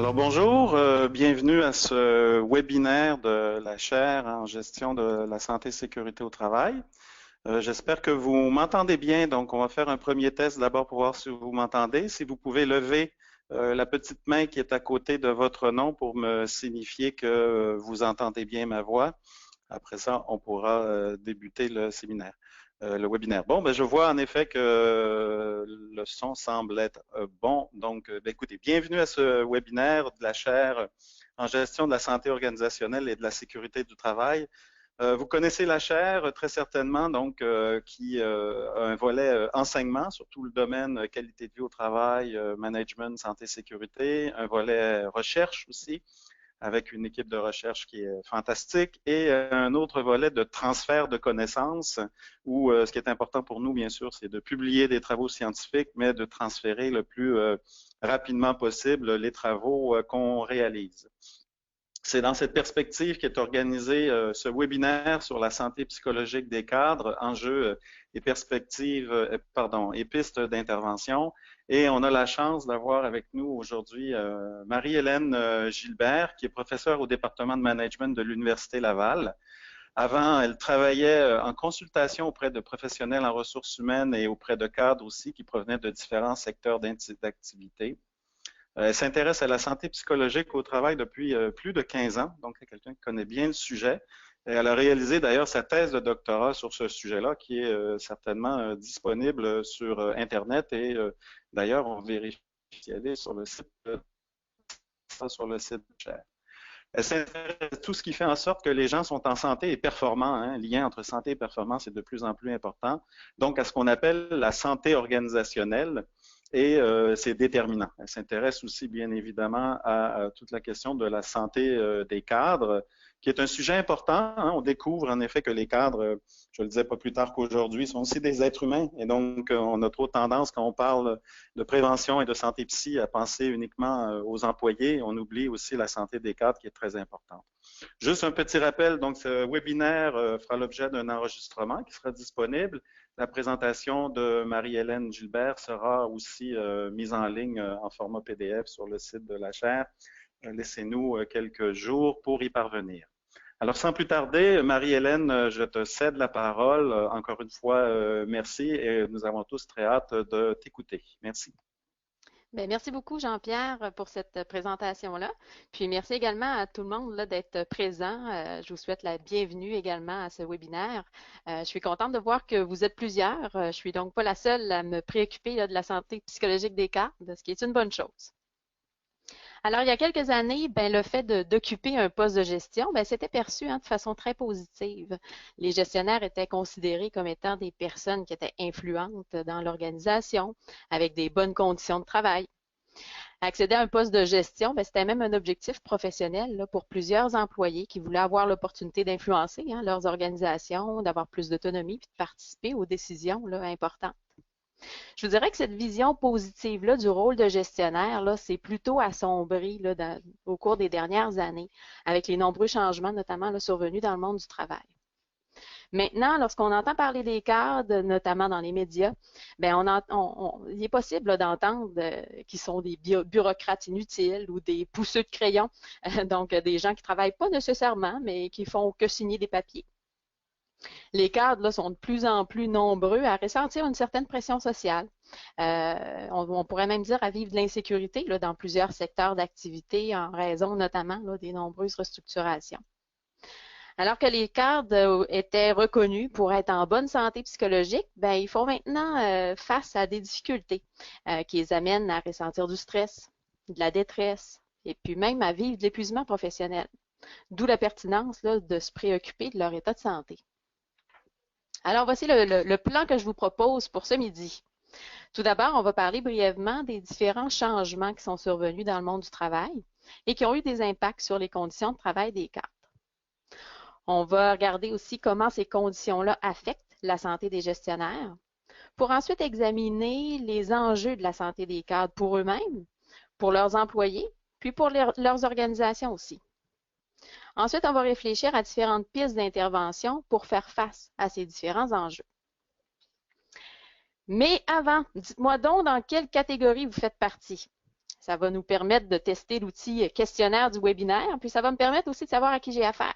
Alors bonjour, bienvenue à ce webinaire de la chaire en gestion de la santé et sécurité au travail. J'espère que vous m'entendez bien, donc on va faire un premier test d'abord pour voir si vous m'entendez. Si vous pouvez lever la petite main qui est à côté de votre nom pour me signifier que vous entendez bien ma voix. Après ça, on pourra débuter le séminaire. Le webinaire. Bon, ben, je vois en effet que le son semble être bon. Donc, ben, écoutez, bienvenue à ce webinaire de la chaire en gestion de la santé organisationnelle et de la sécurité du travail. Vous connaissez la chaire très certainement, donc qui a un volet enseignement sur tout le domaine qualité de vie au travail, management, santé, sécurité, un volet recherche aussi, avec une équipe de recherche qui est fantastique, et un autre volet de transfert de connaissances, où ce qui est important pour nous, bien sûr, c'est de publier des travaux scientifiques, mais de transférer le plus rapidement possible les travaux qu'on réalise. C'est dans cette perspective qu'est organisé ce webinaire sur la santé psychologique des cadres, enjeux et perspectives, et pistes d'intervention. Et on a la chance d'avoir avec nous aujourd'hui Marie-Hélène Gilbert, qui est professeure au département de management de l'Université Laval. Avant, elle travaillait en consultation auprès de professionnels en ressources humaines et auprès de cadres aussi qui provenaient de différents secteurs d'activité. Elle s'intéresse à la santé psychologique au travail depuis plus de 15 ans, donc c'est quelqu'un qui connaît bien le sujet. Et elle a réalisé d'ailleurs sa thèse de doctorat sur ce sujet-là, qui est certainement disponible sur Internet et d'ailleurs, on vérifie sur le site de Cher. Elle s'intéresse à tout ce qui fait en sorte que les gens sont en santé et performants. Hein. Le lien entre santé et performance est de plus en plus important. Donc, à ce qu'on appelle la santé organisationnelle. Et c'est déterminant. Elle s'intéresse aussi, bien évidemment, à toute la question de la santé des cadres, qui est un sujet important. Hein. On découvre en effet que les cadres, je le disais pas plus tard qu'aujourd'hui, sont aussi des êtres humains. Et donc, on a trop tendance, quand on parle de prévention et de santé psy, à penser uniquement aux employés. On oublie aussi la santé des cadres, qui est très importante. Juste un petit rappel, donc ce webinaire fera l'objet d'un enregistrement qui sera disponible. La présentation de Marie-Hélène Gilbert sera aussi mise en ligne en format PDF sur le site de la chaire. Laissez-nous quelques jours pour y parvenir. Alors, sans plus tarder, Marie-Hélène, je te cède la parole. Encore une fois, merci et nous avons tous très hâte de t'écouter. Merci. Bien, merci beaucoup, Jean-Pierre, pour cette présentation-là. Puis merci également à tout le monde d'être présent. Je vous souhaite la bienvenue également à ce webinaire. Je suis contente de voir que vous êtes plusieurs. Je suis donc pas la seule à me préoccuper de la santé psychologique des cadres, ce qui est une bonne chose. Alors, il y a quelques années, le fait d'occuper un poste de gestion, c'était perçu de façon très positive. Les gestionnaires étaient considérés comme étant des personnes qui étaient influentes dans l'organisation, avec des bonnes conditions de travail. Accéder à un poste de gestion, c'était même un objectif professionnel là, pour plusieurs employés qui voulaient avoir l'opportunité d'influencer leurs organisations, d'avoir plus d'autonomie puis de participer aux décisions là, importantes. Je vous dirais que cette vision positive-là du rôle de gestionnaire, là, c'est plutôt assombri là, au cours des dernières années, avec les nombreux changements, notamment là, survenus dans le monde du travail. Maintenant, lorsqu'on entend parler des cadres, notamment dans les médias, il est possible d'entendre qu'ils sont des bureaucrates inutiles ou des pousseux de crayon, donc des gens qui ne travaillent pas nécessairement, mais qui font que signer des papiers. Les cadres là, sont de plus en plus nombreux à ressentir une certaine pression sociale. On pourrait même dire à vivre de l'insécurité dans plusieurs secteurs d'activité en raison notamment là, des nombreuses restructurations. Alors que les cadres étaient reconnus pour être en bonne santé psychologique, ils font maintenant face à des difficultés qui les amènent à ressentir du stress, de la détresse et puis même à vivre de l'épuisement professionnel. D'où la pertinence là, de se préoccuper de leur état de santé. Alors, voici le plan que je vous propose pour ce midi. Tout d'abord, on va parler brièvement des différents changements qui sont survenus dans le monde du travail et qui ont eu des impacts sur les conditions de travail des cadres. On va regarder aussi comment ces conditions-là affectent la santé des gestionnaires pour ensuite examiner les enjeux de la santé des cadres pour eux-mêmes, pour leurs employés, puis pour leurs organisations aussi. Ensuite, on va réfléchir à différentes pistes d'intervention pour faire face à ces différents enjeux. Mais avant, dites-moi donc dans quelle catégorie vous faites partie. Ça va nous permettre de tester l'outil questionnaire du webinaire, puis ça va me permettre aussi de savoir à qui j'ai affaire.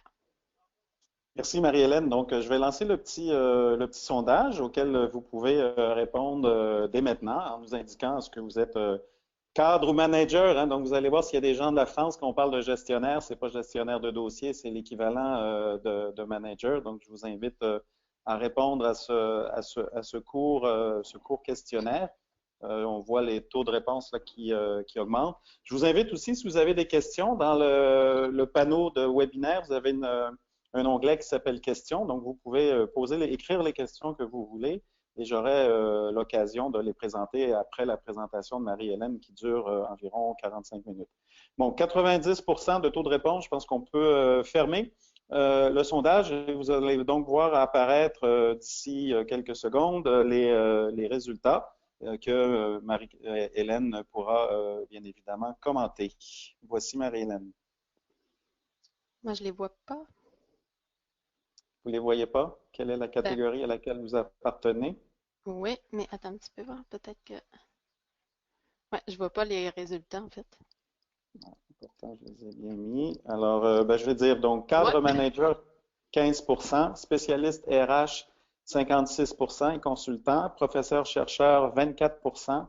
Merci Marie-Hélène. Donc, je vais lancer le petit sondage auquel vous pouvez répondre dès maintenant en nous indiquant est-ce que vous êtes cadre ou manager. Hein. Donc, vous allez voir s'il y a des gens de la France, quand on parle de gestionnaire, c'est pas gestionnaire de dossier, c'est l'équivalent de manager. Donc, je vous invite à répondre à ce court questionnaire. On voit les taux de réponse là, qui augmentent. Je vous invite aussi, si vous avez des questions, dans le panneau de webinaire, vous avez un onglet qui s'appelle Questions. Donc, vous pouvez écrire les questions que vous voulez et j'aurai l'occasion de les présenter après la présentation de Marie-Hélène qui dure environ 45 minutes. Bon, 90% de taux de réponse, je pense qu'on peut fermer le sondage et vous allez donc voir apparaître d'ici quelques secondes les résultats que Marie-Hélène pourra bien évidemment commenter. Voici Marie-Hélène. Moi, je ne les vois pas. Vous ne les voyez pas? Quelle est la catégorie à laquelle vous appartenez? Oui, mais attends un petit peu voir. Peut-être que... Ouais, je ne vois pas les résultats, en fait. Pourtant, je les ai bien mis. Alors, je vais dire, donc, cadre manager, 15%, spécialiste RH, 56% et consultant, professeur-chercheur, 24%,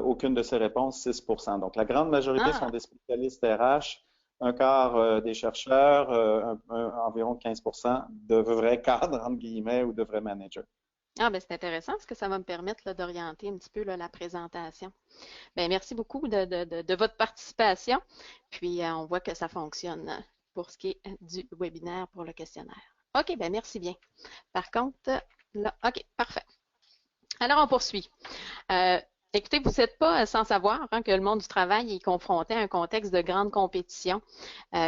aucune de ces réponses, 6%. Donc, la grande majorité sont des spécialistes RH, un quart des chercheurs, environ 15% de vrais cadres, entre guillemets, ou de vrais managers. Ah, ben c'est intéressant parce que ça va me permettre d'orienter un petit peu là, la présentation. Bien, merci beaucoup de votre participation. Puis, on voit que ça fonctionne pour ce qui est du webinaire pour le questionnaire. OK, bien, merci bien. Par contre, là, OK, parfait. Alors, on poursuit. Écoutez, vous n'êtes pas sans savoir que le monde du travail est confronté à un contexte de grande compétition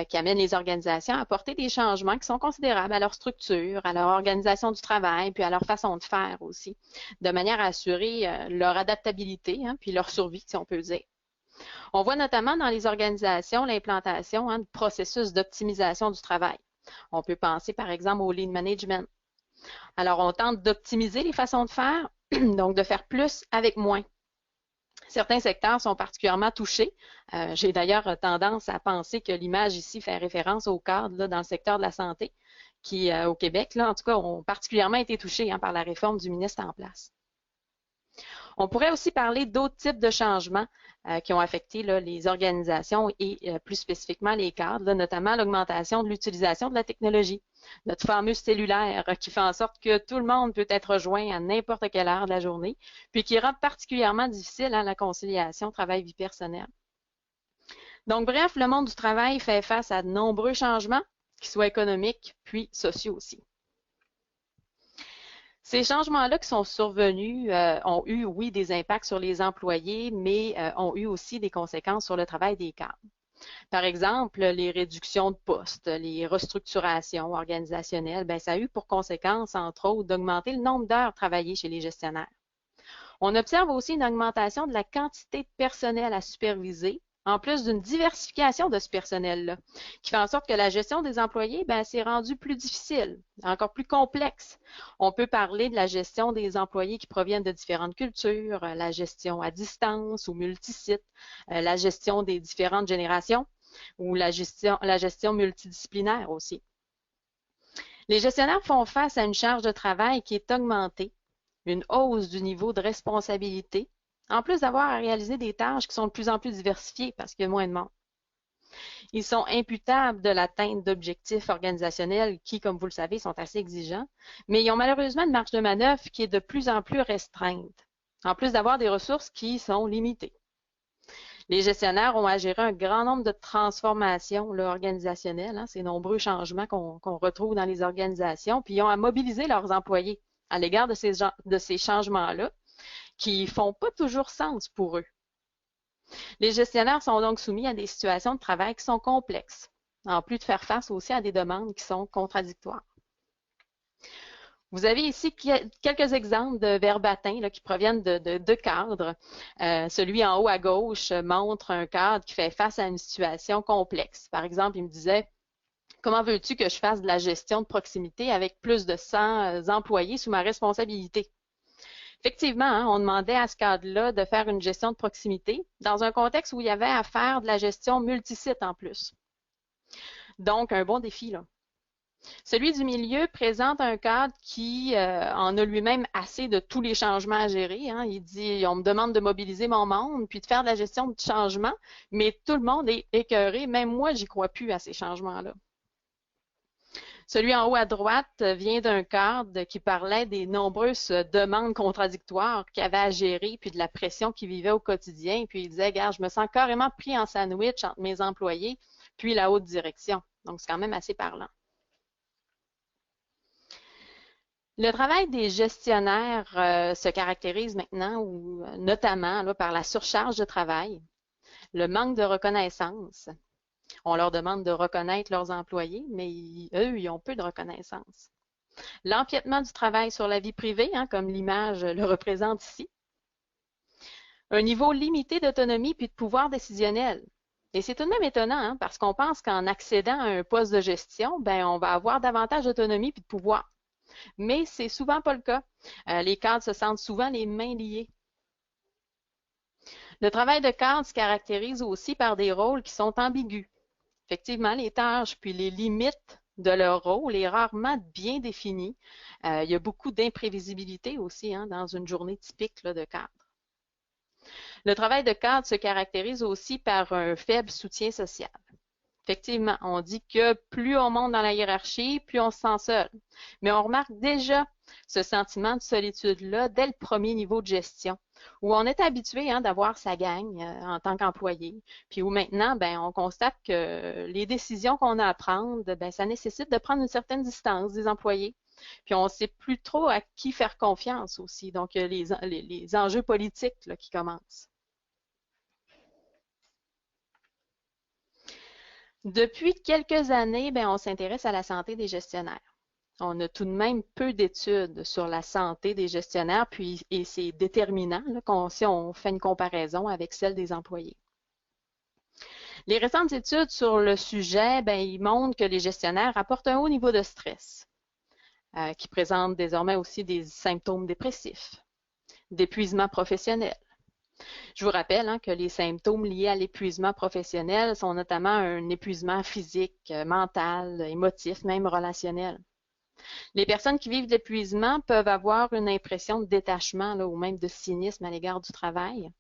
qui amène les organisations à apporter des changements qui sont considérables à leur structure, à leur organisation du travail, puis à leur façon de faire aussi, de manière à assurer leur adaptabilité, puis leur survie, si on peut dire. On voit notamment dans les organisations l'implantation de processus d'optimisation du travail. On peut penser par exemple au lean management. Alors, on tente d'optimiser les façons de faire, donc de faire plus avec moins. Certains secteurs sont particulièrement touchés. J'ai d'ailleurs tendance à penser que l'image ici fait référence aux cadres là, dans le secteur de la santé qui, au Québec, là, en tout cas, ont particulièrement été touchés par la réforme du ministre en place. On pourrait aussi parler d'autres types de changements qui ont affecté là, les organisations et plus spécifiquement les cadres, là, notamment l'augmentation de l'utilisation de la technologie, notre fameux cellulaire qui fait en sorte que tout le monde peut être rejoint à n'importe quelle heure de la journée, puis qui rend particulièrement difficile la conciliation travail-vie personnelle. Donc, bref, le monde du travail fait face à de nombreux changements, qu'ils soient économiques puis sociaux aussi. Ces changements-là qui sont survenus ont eu, oui, des impacts sur les employés, mais ont eu aussi des conséquences sur le travail des cadres. Par exemple, les réductions de postes, les restructurations organisationnelles, bien, ça a eu pour conséquence, entre autres, d'augmenter le nombre d'heures travaillées chez les gestionnaires. On observe aussi une augmentation de la quantité de personnel à superviser, en plus d'une diversification de ce personnel-là, qui fait en sorte que la gestion des employés, ben, s'est rendue plus difficile, encore plus complexe. On peut parler de la gestion des employés qui proviennent de différentes cultures, la gestion à distance ou multisite, la gestion des différentes générations ou la gestion multidisciplinaire aussi. Les gestionnaires font face à une charge de travail qui est augmentée, une hausse du niveau de responsabilité, en plus d'avoir à réaliser des tâches qui sont de plus en plus diversifiées parce qu'il y a moins de monde. Ils sont imputables de l'atteinte d'objectifs organisationnels qui, comme vous le savez, sont assez exigeants, mais ils ont malheureusement une marge de manœuvre qui est de plus en plus restreinte, en plus d'avoir des ressources qui sont limitées. Les gestionnaires ont à gérer un grand nombre de transformations là, organisationnelles, ces nombreux changements qu'on retrouve dans les organisations, puis ils ont à mobiliser leurs employés à l'égard de ces changements-là qui ne font pas toujours sens pour eux. Les gestionnaires sont donc soumis à des situations de travail qui sont complexes, en plus de faire face aussi à des demandes qui sont contradictoires. Vous avez ici quelques exemples de verbatins là, qui proviennent de cadres. Celui en haut à gauche montre un cadre qui fait face à une situation complexe. Par exemple, il me disait « Comment veux-tu que je fasse de la gestion de proximité avec plus de 100 employés sous ma responsabilité? » Effectivement, hein, on demandait à ce cadre-là de faire une gestion de proximité dans un contexte où il y avait à faire de la gestion multisite en plus. Donc, un bon défi, là. Celui du milieu présente un cadre qui en a lui-même assez de tous les changements à gérer, hein. Il dit, on me demande de mobiliser mon monde, puis de faire de la gestion de changement, mais tout le monde est écœuré. Même moi, j'y crois plus à ces changements-là. Celui en haut à droite vient d'un cadre qui parlait des nombreuses demandes contradictoires qu'il avait à gérer, puis de la pression qu'il vivait au quotidien. Puis il disait, regarde, je me sens carrément pris en sandwich entre mes employés, puis la haute direction. Donc, c'est quand même assez parlant. Le travail des gestionnaires se caractérise maintenant, ou notamment là, par la surcharge de travail, le manque de reconnaissance. On leur demande de reconnaître leurs employés, mais eux, ils ont peu de reconnaissance. L'empiètement du travail sur la vie privée, hein, comme l'image le représente ici. Un niveau limité d'autonomie puis de pouvoir décisionnel. Et c'est tout de même étonnant, hein, parce qu'on pense qu'en accédant à un poste de gestion, ben, on va avoir davantage d'autonomie puis de pouvoir. Mais c'est souvent pas le cas. Les cadres se sentent souvent les mains liées. Le travail de cadre se caractérise aussi par des rôles qui sont ambigus. Effectivement, les tâches puis les limites de leur rôle est rarement bien définie. Il y a beaucoup d'imprévisibilité aussi hein, dans une journée typique là, de cadre. Le travail de cadre se caractérise aussi par un faible soutien social. Effectivement, on dit que plus on monte dans la hiérarchie, plus on se sent seul. Mais on remarque déjà ce sentiment de solitude-là dès le premier niveau de gestion, où on est habitué hein, d'avoir sa gang en tant qu'employé, puis où maintenant, ben, on constate que les décisions qu'on a à prendre, ben, ça nécessite de prendre une certaine distance des employés. Puis on ne sait plus trop à qui faire confiance aussi. Donc, il y a les enjeux politiques là, qui commencent. Depuis quelques années, ben, on s'intéresse à la santé des gestionnaires. On a tout de même peu d'études sur la santé des gestionnaires, et c'est déterminant là, si on fait une comparaison avec celle des employés. Les récentes études sur le sujet, ben, ils montrent que les gestionnaires apportent un haut niveau de stress, qui présentent désormais aussi des symptômes dépressifs, d'épuisement professionnel. Je vous rappelle hein, que les symptômes liés à l'épuisement professionnel sont notamment un épuisement physique, mental, émotif, même relationnel. Les personnes qui vivent de l'épuisement peuvent avoir une impression de détachement là, ou même de cynisme à l'égard du travail.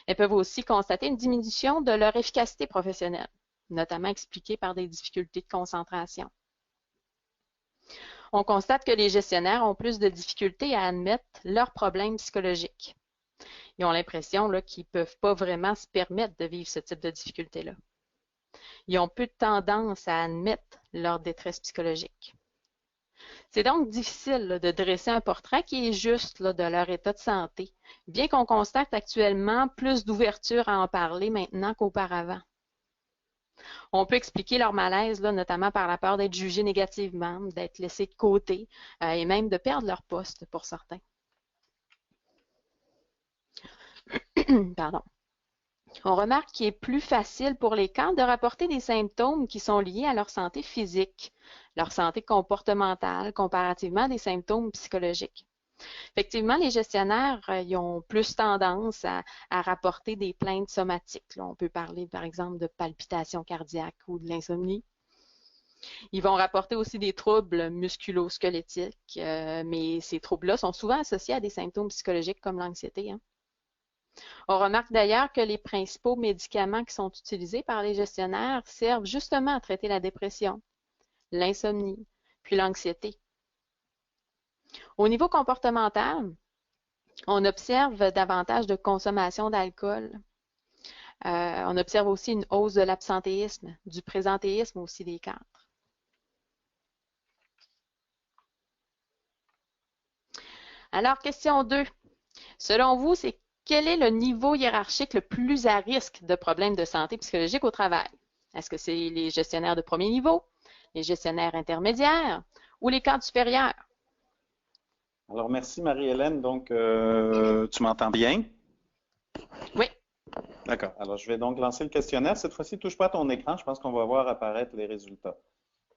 Elles peuvent aussi constater une diminution de leur efficacité professionnelle, notamment expliquée par des difficultés de concentration. On constate que les gestionnaires ont plus de difficultés à admettre leurs problèmes psychologiques. Ils ont l'impression qu'ils ne peuvent pas vraiment se permettre de vivre ce type de difficultés-là. Ils ont peu de tendance à admettre leur détresse psychologique. C'est donc difficile là, de dresser un portrait qui est juste là, de leur état de santé, bien qu'on constate actuellement plus d'ouverture à en parler maintenant qu'auparavant. On peut expliquer leur malaise, là, notamment par la peur d'être jugé négativement, d'être laissé de côté et même de perdre leur poste pour certains. Pardon. On remarque qu'il est plus facile pour les cadres de rapporter des symptômes qui sont liés à leur santé physique, leur santé comportementale, comparativement à des symptômes psychologiques. Effectivement, les gestionnaires ils ont plus tendance à rapporter des plaintes somatiques. Là, on peut parler, par exemple, de palpitations cardiaques ou de l'insomnie. Ils vont rapporter aussi des troubles musculo-squelettiques, mais ces troubles-là sont souvent associés à des symptômes psychologiques comme l'anxiété. Hein. On remarque d'ailleurs que les principaux médicaments qui sont utilisés par les gestionnaires servent justement à traiter la dépression, l'insomnie, puis l'anxiété. Au niveau comportemental, on observe davantage de consommation d'alcool. On observe aussi une hausse de l'absentéisme, du présentéisme aussi des cadres. Alors, question 2. Selon vous, c'est quel est le niveau hiérarchique le plus à risque de problèmes de santé psychologique au travail? Est-ce que c'est les gestionnaires de premier niveau, les gestionnaires intermédiaires ou les cadres supérieurs? Alors, merci Marie-Hélène. Donc, tu m'entends bien? Oui. D'accord. Alors, je vais donc lancer le questionnaire. Cette fois-ci, touche pas à ton écran. Je pense qu'on va voir apparaître les résultats.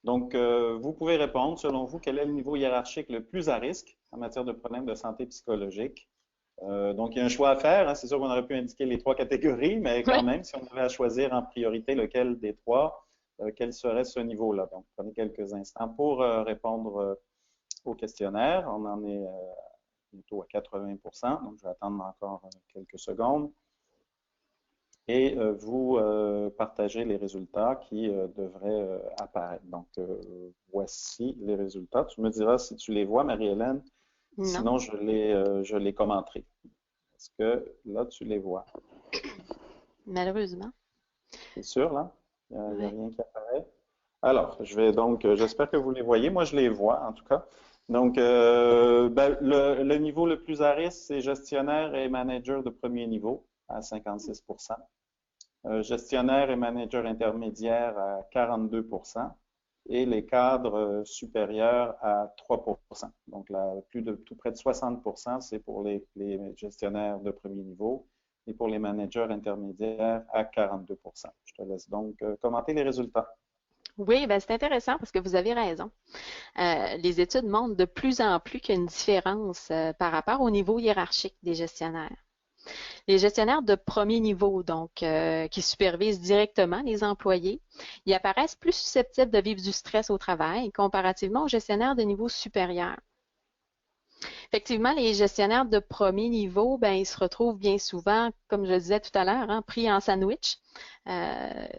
Donc, vous pouvez répondre, selon vous, quel est le niveau hiérarchique le plus à risque en matière de problèmes de santé psychologique? Donc, il y a un choix à faire, hein. C'est sûr qu'on aurait pu indiquer les trois catégories, mais quand Oui. même, si on avait à choisir en priorité lequel des trois, quel serait ce niveau-là? Donc, prenez quelques instants pour répondre au questionnaire. On en est bientôt à 80%, donc je vais attendre encore quelques secondes. Et vous partagez les résultats qui devraient apparaître. Donc, voici les résultats. Tu me diras si tu les vois, Marie-Hélène. Non, Sinon, je les commenterai. Est-ce que là, tu les vois? malheureusement. C'est sûr, là? Il n'y a Oui. rien qui apparaît. Alors, je vais donc, j'espère que vous les voyez. Moi, je les vois, en tout cas. Donc, ben, le niveau le plus à risque, c'est gestionnaire et manager de premier niveau à 56%. Gestionnaire et manager intermédiaire à 42% et les cadres supérieurs à 3%. Donc, là, plus de tout près de 60%, c'est pour les gestionnaires de premier niveau et pour les managers intermédiaires à 42%. Je te laisse donc commenter les résultats. Oui, ben c'est intéressant parce que vous avez raison. Les études montrent de plus en plus qu'il y a une différence par rapport au niveau hiérarchique des gestionnaires. Les gestionnaires de premier niveau, donc qui supervisent directement les employés, ils apparaissent plus susceptibles de vivre du stress au travail comparativement aux gestionnaires de niveau supérieur. Effectivement, les gestionnaires de premier niveau, ben, ils se retrouvent bien souvent, comme je le disais tout à l'heure, hein, pris en sandwich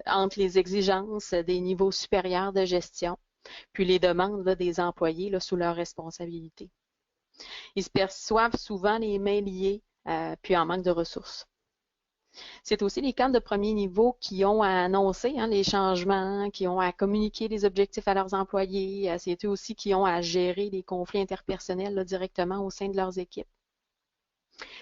entre les exigences des niveaux supérieurs de gestion, puis les demandes là, des employés là, sous leur responsabilité. Ils se perçoivent souvent les mains liées, puis en manque de ressources. C'est aussi les cadres de premier niveau qui ont à annoncer hein, les changements, qui ont à communiquer les objectifs à leurs employés. C'est eux aussi qui ont à gérer les conflits interpersonnels là, directement au sein de leurs équipes.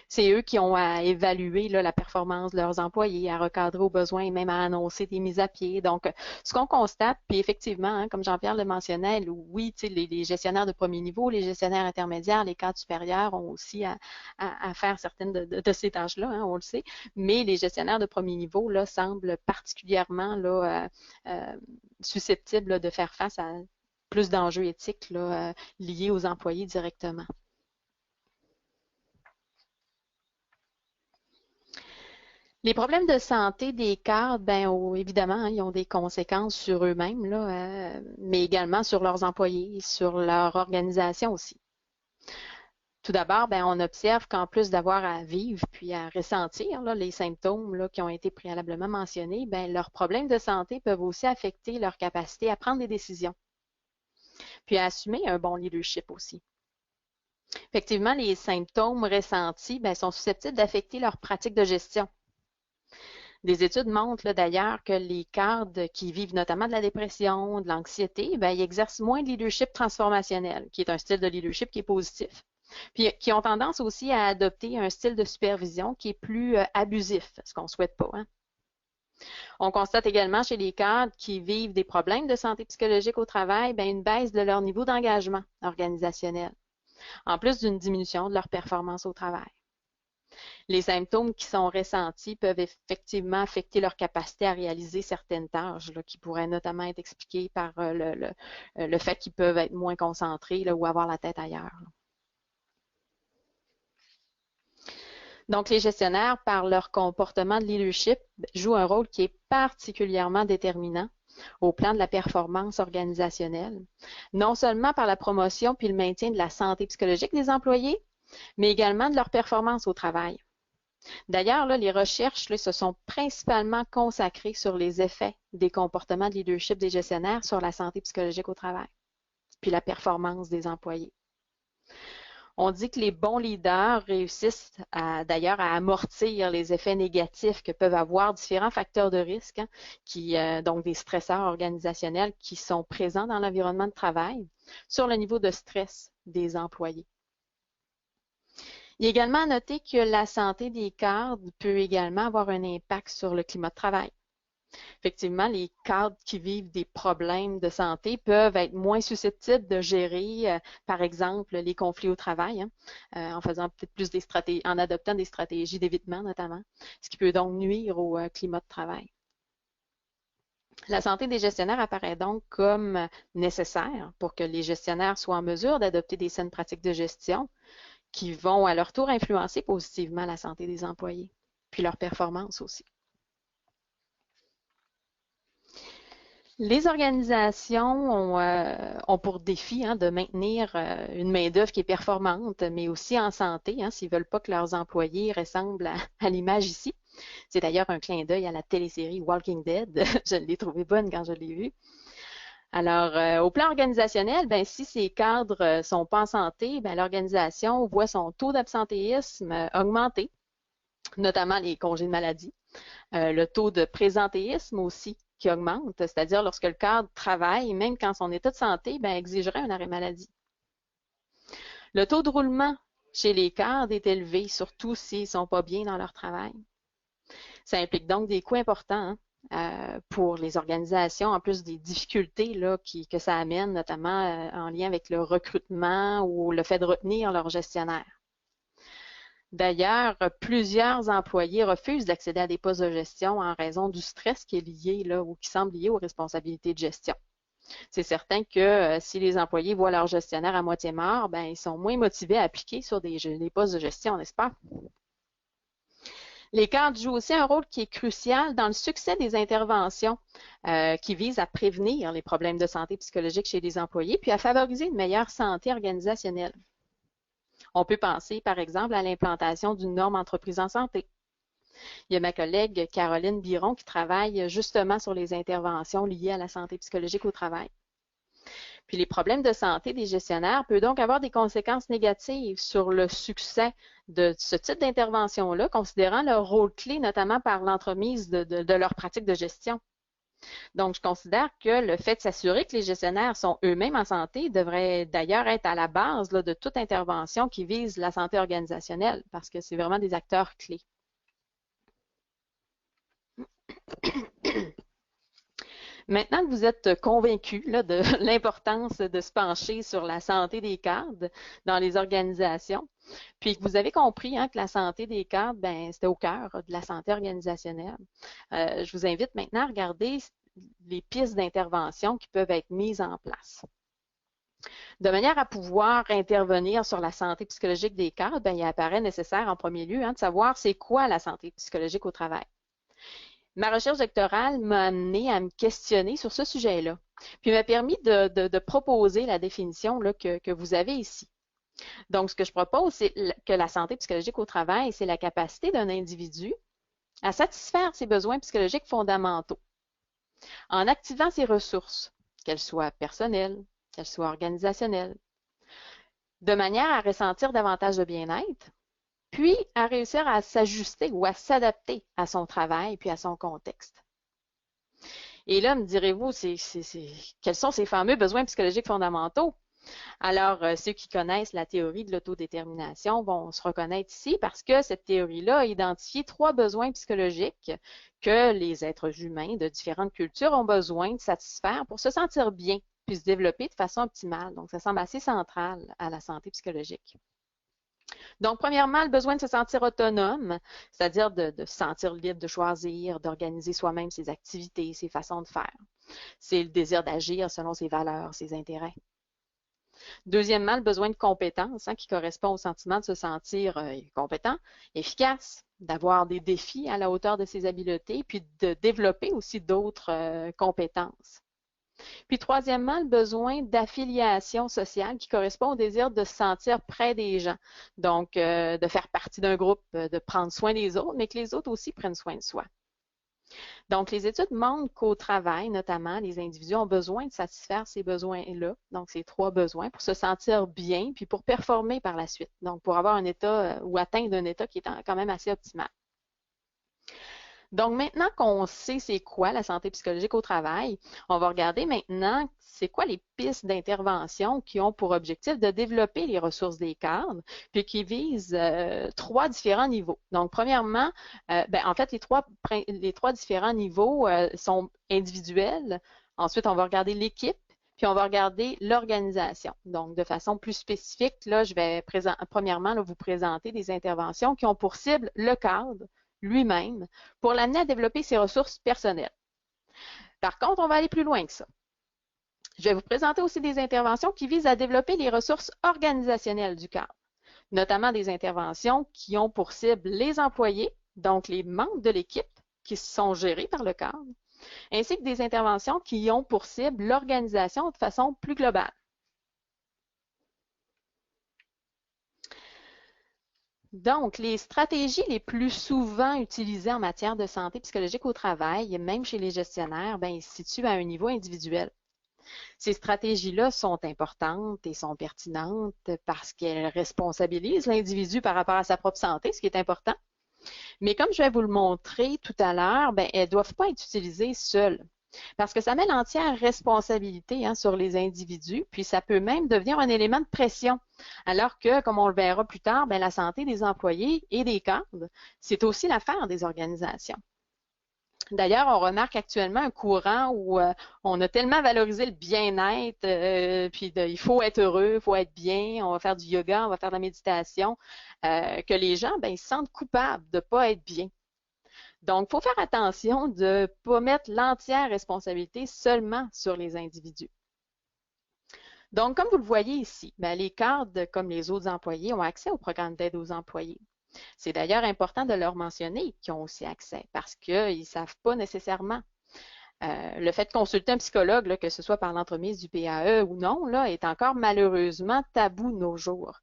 C'est eux qui ont à évaluer là, la performance de leurs employés, à recadrer aux besoins et même à annoncer des mises à pied. Donc, ce qu'on constate, puis effectivement, hein, comme Jean-Pierre le mentionnait, oui, les gestionnaires de premier niveau, les gestionnaires intermédiaires, les cadres supérieurs ont aussi à faire certaines de ces tâches-là, hein, on le sait, mais les gestionnaires de premier niveau là, semblent particulièrement là, susceptibles là, de faire face à plus d'enjeux éthiques là, liés aux employés directement. Les problèmes de santé des cadres, ben, évidemment, hein, ils ont des conséquences sur eux-mêmes, là, mais également sur leurs employés, sur leur organisation aussi. Tout d'abord, ben, on observe qu'en plus d'avoir à vivre puis à ressentir là, les symptômes là, qui ont été préalablement mentionnés, ben, leurs problèmes de santé peuvent aussi affecter leur capacité à prendre des décisions, puis à assumer un bon leadership aussi. Effectivement, les symptômes ressentis ben, sont susceptibles d'affecter leur pratique de gestion. Des études montrent d'ailleurs que les cadres qui vivent notamment de la dépression, de l'anxiété, ben, ils exercent moins de leadership transformationnel, qui est un style de leadership qui est positif. Puis qui ont tendance aussi à adopter un style de supervision qui est plus abusif, ce qu'on ne souhaite pas. Hein. On constate également chez les cadres qui vivent des problèmes de santé psychologique au travail, ben, une baisse de leur niveau d'engagement organisationnel, en plus d'une diminution de leur performance au travail. Les symptômes qui sont ressentis peuvent effectivement affecter leur capacité à réaliser certaines tâches là, qui pourraient notamment être expliquées par le fait qu'ils peuvent être moins concentrés là, ou avoir la tête ailleurs. Là. Donc, les gestionnaires, par leur comportement de leadership, jouent un rôle qui est particulièrement déterminant au plan de la performance organisationnelle, non seulement par la promotion puis le maintien de la santé psychologique des employés, mais également de leur performance au travail. D'ailleurs, les recherches se sont principalement consacrées sur les effets des comportements de leadership des gestionnaires sur la santé psychologique au travail, puis la performance des employés. On dit que les bons leaders réussissent d'ailleurs à amortir les effets négatifs que peuvent avoir différents facteurs de risque, hein, donc des stresseurs organisationnels qui sont présents dans l'environnement de travail, sur le niveau de stress des employés. Il est également à noter que la santé des cadres peut également avoir un impact sur le climat de travail. Effectivement, les cadres qui vivent des problèmes de santé peuvent être moins susceptibles de gérer, par exemple, les conflits au travail, hein, en faisant peut-être plus des stratégies, en adoptant des stratégies d'évitement notamment, ce qui peut donc nuire au climat de travail. La santé des gestionnaires apparaît donc comme nécessaire pour que les gestionnaires soient en mesure d'adopter des saines pratiques de gestion qui vont à leur tour influencer positivement la santé des employés, puis leur performance aussi. Les organisations ont pour défi de maintenir une main-d'œuvre qui est performante, mais aussi en santé, s'ils ne veulent pas que leurs employés ressemblent à l'image ici. C'est d'ailleurs un clin d'œil à la télésérie Walking Dead. Je l'ai trouvée bonne quand je l'ai vue. Alors, au plan organisationnel, si ces cadres ne sont pas en santé, l'organisation voit son taux d'absentéisme augmenter, notamment les congés de maladie. Le taux de présentéisme aussi qui augmente, c'est-à-dire lorsque le cadre travaille, même quand son état de santé exigerait un arrêt maladie. Le taux de roulement chez les cadres est élevé, surtout s'ils ne sont pas bien dans leur travail. Ça implique donc des coûts importants pour les organisations, en plus des difficultés que ça amène, notamment en lien avec le recrutement ou le fait de retenir leurs gestionnaires. D'ailleurs, plusieurs employés refusent d'accéder à des postes de gestion en raison du stress qui est lié ou qui semble lié aux responsabilités de gestion. C'est certain que si les employés voient leur gestionnaire à moitié mort, ils sont moins motivés à appliquer sur des postes de gestion, n'est-ce pas? Les cadres jouent aussi un rôle qui est crucial dans le succès des interventions qui visent à prévenir les problèmes de santé psychologique chez les employés, puis à favoriser une meilleure santé organisationnelle. On peut penser, par exemple, à l'implantation d'une norme entreprise en santé. Il y a ma collègue Caroline Biron qui travaille justement sur les interventions liées à la santé psychologique au travail. Puis les problèmes de santé des gestionnaires peuvent donc avoir des conséquences négatives sur le succès de ce type d'intervention-là, considérant leur rôle clé, notamment par l'entremise de leur pratique de gestion. Donc, je considère que le fait de s'assurer que les gestionnaires sont eux-mêmes en santé devrait d'ailleurs être à la base de toute intervention qui vise la santé organisationnelle, parce que c'est vraiment des acteurs clés. Maintenant que vous êtes convaincus de l'importance de se pencher sur la santé des cadres dans les organisations, puis que vous avez compris que la santé des cadres, c'était au cœur de la santé organisationnelle, je vous invite maintenant à regarder les pistes d'intervention qui peuvent être mises en place. De manière à pouvoir intervenir sur la santé psychologique des cadres, il apparaît nécessaire en premier lieu de savoir c'est quoi la santé psychologique au travail. Ma recherche doctorale m'a amené à me questionner sur ce sujet-là, puis m'a permis de proposer la définition que vous avez ici. Donc, ce que je propose, c'est que la santé psychologique au travail, c'est la capacité d'un individu à satisfaire ses besoins psychologiques fondamentaux en activant ses ressources, qu'elles soient personnelles, qu'elles soient organisationnelles, de manière à ressentir davantage de bien-être, puis à réussir à s'ajuster ou à s'adapter à son travail puis à son contexte. Et là, me direz-vous, quels sont ces fameux besoins psychologiques fondamentaux? Alors, ceux qui connaissent la théorie de l'autodétermination vont se reconnaître ici parce que cette théorie-là a identifié 3 besoins psychologiques que les êtres humains de différentes cultures ont besoin de satisfaire pour se sentir bien puis se développer de façon optimale. Donc, ça semble assez central à la santé psychologique. Donc, premièrement, le besoin de se sentir autonome, c'est-à-dire de se sentir libre de choisir, d'organiser soi-même ses activités, ses façons de faire. C'est le désir d'agir selon ses valeurs, ses intérêts. Deuxièmement, le besoin de compétence qui correspond au sentiment de se sentir compétent, efficace, d'avoir des défis à la hauteur de ses habiletés, puis de développer aussi d'autres compétences. Puis troisièmement, le besoin d'affiliation sociale qui correspond au désir de se sentir près des gens, donc de faire partie d'un groupe, de prendre soin des autres, mais que les autres aussi prennent soin de soi. Donc, les études montrent qu'au travail, notamment, les individus ont besoin de satisfaire ces besoins-là, donc ces 3 besoins, pour se sentir bien, puis pour performer par la suite, donc pour avoir un état ou atteindre un état qui est quand même assez optimal. Donc, maintenant qu'on sait c'est quoi la santé psychologique au travail, on va regarder maintenant c'est quoi les pistes d'intervention qui ont pour objectif de développer les ressources des cadres, puis qui visent 3 différents niveaux. Donc, premièrement, en fait, les trois différents niveaux sont individuels. Ensuite, on va regarder l'équipe, puis on va regarder l'organisation. Donc, de façon plus spécifique, là, je vais premièrement vous présenter des interventions qui ont pour cible le cadre lui-même pour l'amener à développer ses ressources personnelles. Par contre, on va aller plus loin que ça. Je vais vous présenter aussi des interventions qui visent à développer les ressources organisationnelles du cadre. notamment des interventions qui ont pour cible les employés, donc les membres de l'équipe qui sont gérés par le cadre, ainsi que des interventions qui ont pour cible l'organisation de façon plus globale. Donc, les stratégies les plus souvent utilisées en matière de santé psychologique au travail, même chez les gestionnaires, ils se situent à un niveau individuel. Ces stratégies-là sont importantes et sont pertinentes parce qu'elles responsabilisent l'individu par rapport à sa propre santé, ce qui est important. Mais comme je vais vous le montrer tout à l'heure, elles ne doivent pas être utilisées seules. Parce que ça met l'entière responsabilité sur les individus, puis ça peut même devenir un élément de pression. Alors que, comme on le verra plus tard, la santé des employés et des cadres, c'est aussi l'affaire des organisations. D'ailleurs, on remarque actuellement un courant où on a tellement valorisé le bien-être, puis il faut être heureux, il faut être bien, on va faire du yoga, on va faire de la méditation, que les gens, ils se sentent coupables de ne pas être bien. Donc, il faut faire attention de ne pas mettre l'entière responsabilité seulement sur les individus. Donc, comme vous le voyez ici, les cadres, comme les autres employés, ont accès au programme d'aide aux employés. C'est d'ailleurs important de leur mentionner qu'ils ont aussi accès parce qu'ils ne savent pas nécessairement. Le fait de consulter un psychologue, là, que ce soit par l'entremise du PAE ou non, là, est encore malheureusement tabou de nos jours.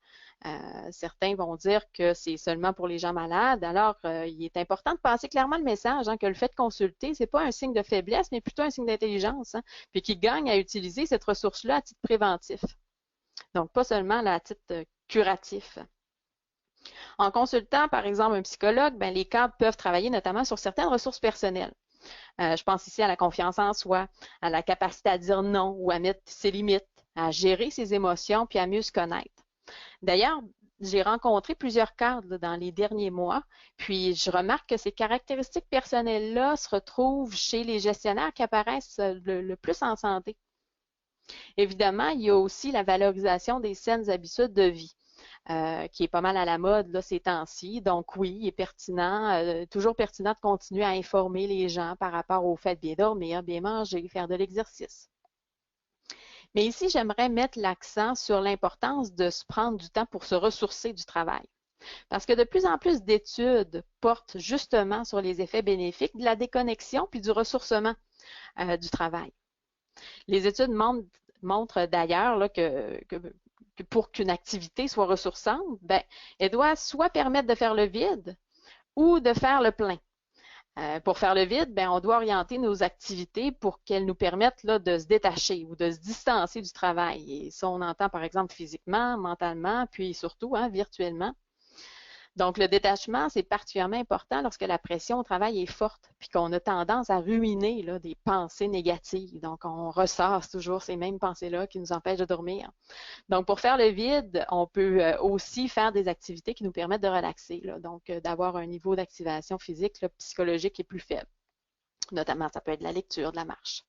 Certains vont dire que c'est seulement pour les gens malades. Alors, il est important de passer clairement le message que le fait de consulter, ce n'est pas un signe de faiblesse, mais plutôt un signe d'intelligence, puis qu'ils gagnent à utiliser cette ressource-là à titre préventif. Donc, pas seulement là, à titre curatif. En consultant, par exemple, un psychologue, les cadres peuvent travailler notamment sur certaines ressources personnelles. Je pense ici à la confiance en soi, à la capacité à dire non ou à mettre ses limites, à gérer ses émotions puis à mieux se connaître. D'ailleurs, j'ai rencontré plusieurs cadres dans les derniers mois, puis je remarque que ces caractéristiques personnelles-là se retrouvent chez les gestionnaires qui apparaissent le plus en santé. Évidemment, il y a aussi la valorisation des saines habitudes de vie. Qui est pas mal à la mode là, ces temps-ci. Donc oui, il est pertinent, toujours pertinent de continuer à informer les gens par rapport au fait de bien dormir, bien manger, faire de l'exercice. Mais ici, j'aimerais mettre l'accent sur l'importance de se prendre du temps pour se ressourcer du travail. Parce que de plus en plus d'études portent justement sur les effets bénéfiques de la déconnexion puis du ressourcement du travail. Les études montrent d'ailleurs que pour qu'une activité soit ressourçante, elle doit soit permettre de faire le vide ou de faire le plein. Pour faire le vide, on doit orienter nos activités pour qu'elles nous permettent là, de se détacher ou de se distancer du travail. Et ça, on entend par exemple physiquement, mentalement, puis surtout virtuellement. Donc, le détachement, c'est particulièrement important lorsque la pression au travail est forte, puis qu'on a tendance à ruminer là, des pensées négatives. Donc, on ressasse toujours ces mêmes pensées-là qui nous empêchent de dormir. Donc, pour faire le vide, on peut aussi faire des activités qui nous permettent de relaxer, là, donc d'avoir un niveau d'activation physique, là, psychologique qui est plus faible. Notamment, ça peut être de la lecture, de la marche.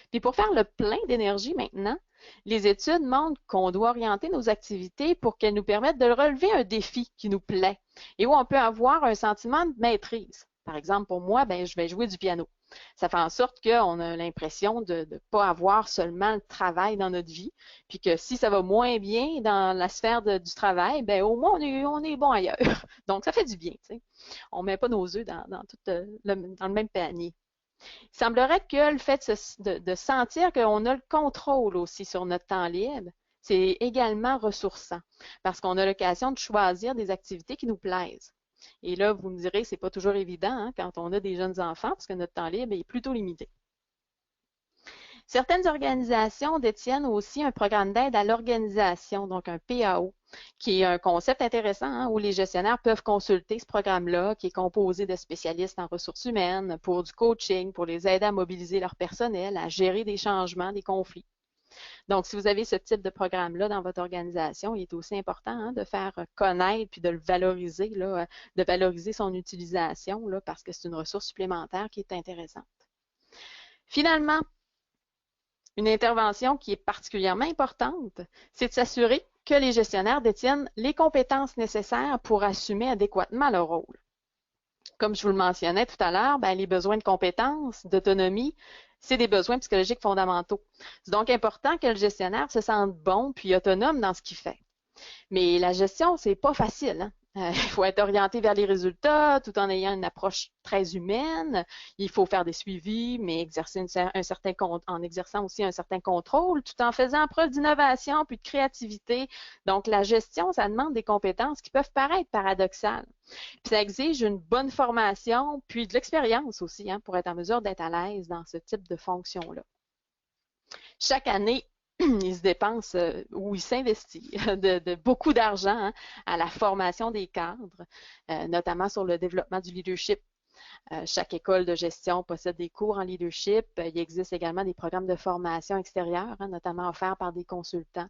Puis pour faire le plein d'énergie maintenant, les études montrent qu'on doit orienter nos activités pour qu'elles nous permettent de relever un défi qui nous plaît et où on peut avoir un sentiment de maîtrise. Par exemple, pour moi, je vais jouer du piano. Ça fait en sorte qu'on a l'impression de ne pas avoir seulement le travail dans notre vie, puis que si ça va moins bien dans la sphère du travail, au moins on est bon ailleurs. Donc, ça fait du bien. T'sais. On ne met pas nos œufs dans le même panier. Il semblerait que le fait de sentir qu'on a le contrôle aussi sur notre temps libre, c'est également ressourçant parce qu'on a l'occasion de choisir des activités qui nous plaisent. Et là, vous me direz, c'est pas toujours évident quand on a des jeunes enfants parce que notre temps libre est plutôt limité. Certaines organisations détiennent aussi un programme d'aide à l'organisation, donc un PAO, qui est un concept intéressant où les gestionnaires peuvent consulter ce programme-là, qui est composé de spécialistes en ressources humaines, pour du coaching, pour les aider à mobiliser leur personnel, à gérer des changements, des conflits. Donc, si vous avez ce type de programme-là dans votre organisation, il est aussi important de faire connaître puis de le valoriser, là, de valoriser son utilisation là, parce que c'est une ressource supplémentaire qui est intéressante. Finalement, une intervention qui est particulièrement importante, c'est de s'assurer que les gestionnaires détiennent les compétences nécessaires pour assumer adéquatement leur rôle. Comme je vous le mentionnais tout à l'heure, les besoins de compétences, d'autonomie, c'est des besoins psychologiques fondamentaux. C'est donc important que le gestionnaire se sente bon puis autonome dans ce qu'il fait. Mais la gestion, c'est pas facile, hein. Il faut être orienté vers les résultats tout en ayant une approche très humaine. Il faut faire des suivis, mais exercer en exerçant aussi un certain contrôle, tout en faisant preuve d'innovation puis de créativité. Donc, la gestion, ça demande des compétences qui peuvent paraître paradoxales. Puis ça exige une bonne formation, puis de l'expérience aussi, hein, pour être en mesure d'être à l'aise dans ce type de fonction-là. Chaque année, il se dépense ou il s'investit de beaucoup d'argent, hein, à la formation des cadres, notamment sur le développement du leadership. Chaque école de gestion possède des cours en leadership. Il existe également des programmes de formation extérieure, hein, notamment offerts par des consultants.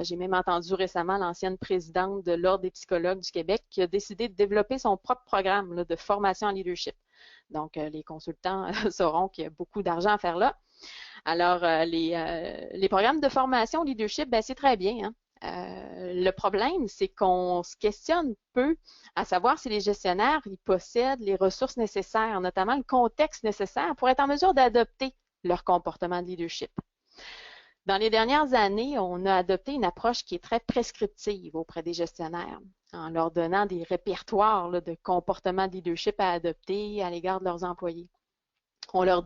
J'ai même entendu récemment l'ancienne présidente de l'Ordre des psychologues du Québec qui a décidé de développer son propre programme là, de formation en leadership. Donc, les consultants sauront qu'il y a beaucoup d'argent à faire là. Alors, les programmes de formation au leadership, ben, c'est très bien, hein. Le problème, c'est qu'on se questionne peu à savoir si les gestionnaires ils possèdent les ressources nécessaires, notamment le contexte nécessaire pour être en mesure d'adopter leur comportement de leadership. Dans les dernières années, on a adopté une approche qui est très prescriptive auprès des gestionnaires, en leur donnant des répertoires là, de comportements de leadership à adopter à l'égard de leurs employés. On leur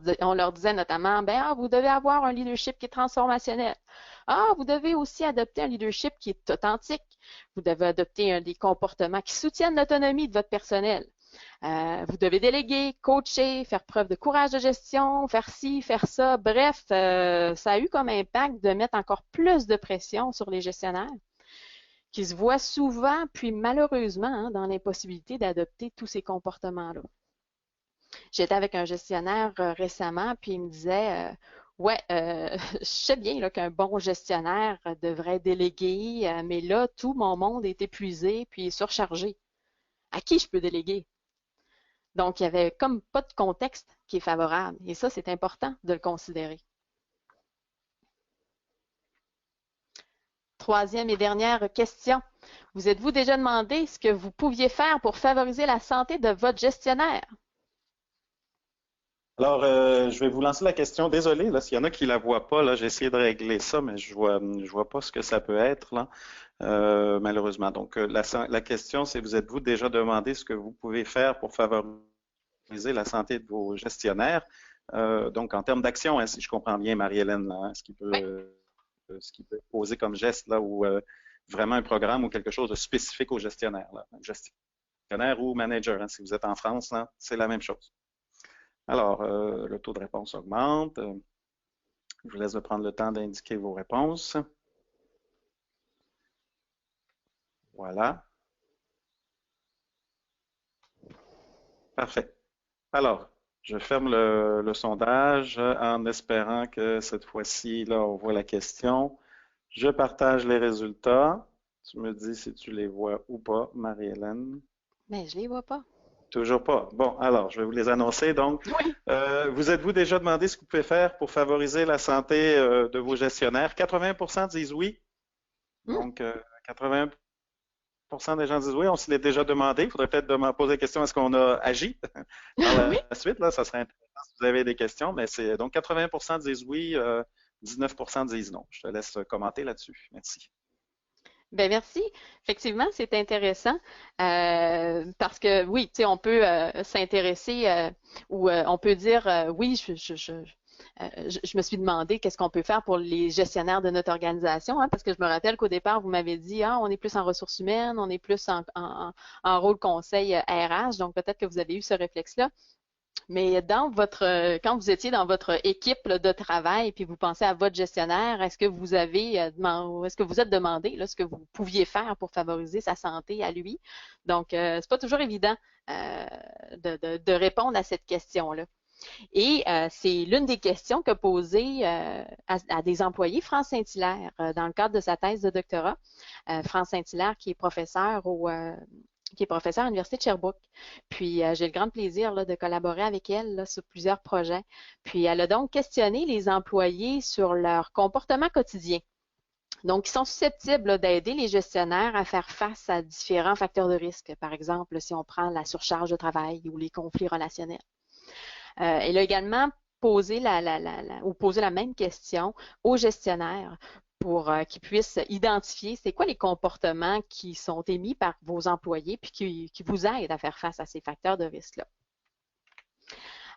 disait notamment, vous devez avoir un leadership qui est transformationnel. Vous devez aussi adopter un leadership qui est authentique. Vous devez adopter des comportements qui soutiennent l'autonomie de votre personnel. Vous devez déléguer, coacher, faire preuve de courage de gestion, faire ci, faire ça. Bref, ça a eu comme impact de mettre encore plus de pression sur les gestionnaires qui se voient souvent, puis malheureusement, hein, dans l'impossibilité d'adopter tous ces comportements-là. J'étais avec un gestionnaire récemment, puis il me disait je sais bien qu'un bon gestionnaire devrait déléguer, mais là, tout mon monde est épuisé puis est surchargé. À qui je peux déléguer? Donc, il n'y avait comme pas de contexte qui est favorable. Et ça, c'est important de le considérer. Troisième et dernière question. Vous êtes-vous déjà demandé ce que vous pouviez faire pour favoriser la santé de votre gestionnaire? Alors, je vais vous lancer la question. Désolé, là, s'il y en a qui la voient pas, là, j'ai essayé de régler ça, mais je vois pas ce que ça peut être, là, malheureusement. Donc, la question, c'est vous êtes-vous déjà demandé ce que vous pouvez faire pour favoriser la santé de vos gestionnaires? Donc, en termes d'action, hein, si je comprends bien, Marie-Hélène, là, hein, Oui. Ce qui peut être posé comme geste, là, ou vraiment un programme ou quelque chose de spécifique aux gestionnaires, là, gestionnaire ou manager, hein, si vous êtes en France, là, c'est la même chose. Alors, le taux de réponse augmente. Je vous laisse prendre le temps d'indiquer vos réponses. Voilà. Parfait. Alors, je ferme le sondage en espérant que cette fois-ci, là, on voit la question. Je partage les résultats. Tu me dis si tu les vois ou pas, Marie-Hélène. Mais je ne les vois pas. Toujours pas. Bon, alors, je vais vous les annoncer. Donc, Oui. vous êtes-vous déjà demandé ce que vous pouvez faire pour favoriser la santé de vos gestionnaires? 80% disent oui. Donc, 80% des gens disent oui. On se l'est déjà demandé. Il faudrait peut-être poser la question, est-ce qu'on a agi par Oui. la suite? Là, ça serait intéressant si vous avez des questions. Mais c'est donc 80% disent oui, 19% disent non. Je te laisse commenter là-dessus. Merci. Ben merci. Effectivement, c'est intéressant parce que oui, tu sais, on peut s'intéresser ou on peut dire oui, je me suis demandé qu'est-ce qu'on peut faire pour les gestionnaires de notre organisation, hein, parce que je me rappelle qu'au départ, vous m'avez dit, on est plus en ressources humaines, on est plus en rôle conseil RH, donc peut-être que vous avez eu ce réflexe-là. Mais quand vous étiez dans votre équipe là, de travail, puis vous pensez à votre gestionnaire, est-ce que vous êtes demandé là, ce que vous pouviez faire pour favoriser sa santé à lui? Donc, c'est pas toujours évident de répondre à cette question-là. Et c'est l'une des questions qu'a posée à des employés France Saint-Hilaire dans le cadre de sa thèse de doctorat. France Saint-Hilaire qui est professeur à l'Université de Sherbrooke. Puis, j'ai le grand plaisir là, de collaborer avec elle là, sur plusieurs projets. Puis, elle a donc questionné les employés sur leur comportement quotidien. Donc, ils sont susceptibles d'aider les gestionnaires à faire face à différents facteurs de risque. Par exemple, si on prend la surcharge de travail ou les conflits relationnels. Elle a également posé la même question aux gestionnaires pour qu'ils puissent identifier c'est quoi les comportements qui sont émis par vos employés puis qui vous aident à faire face à ces facteurs de risque-là.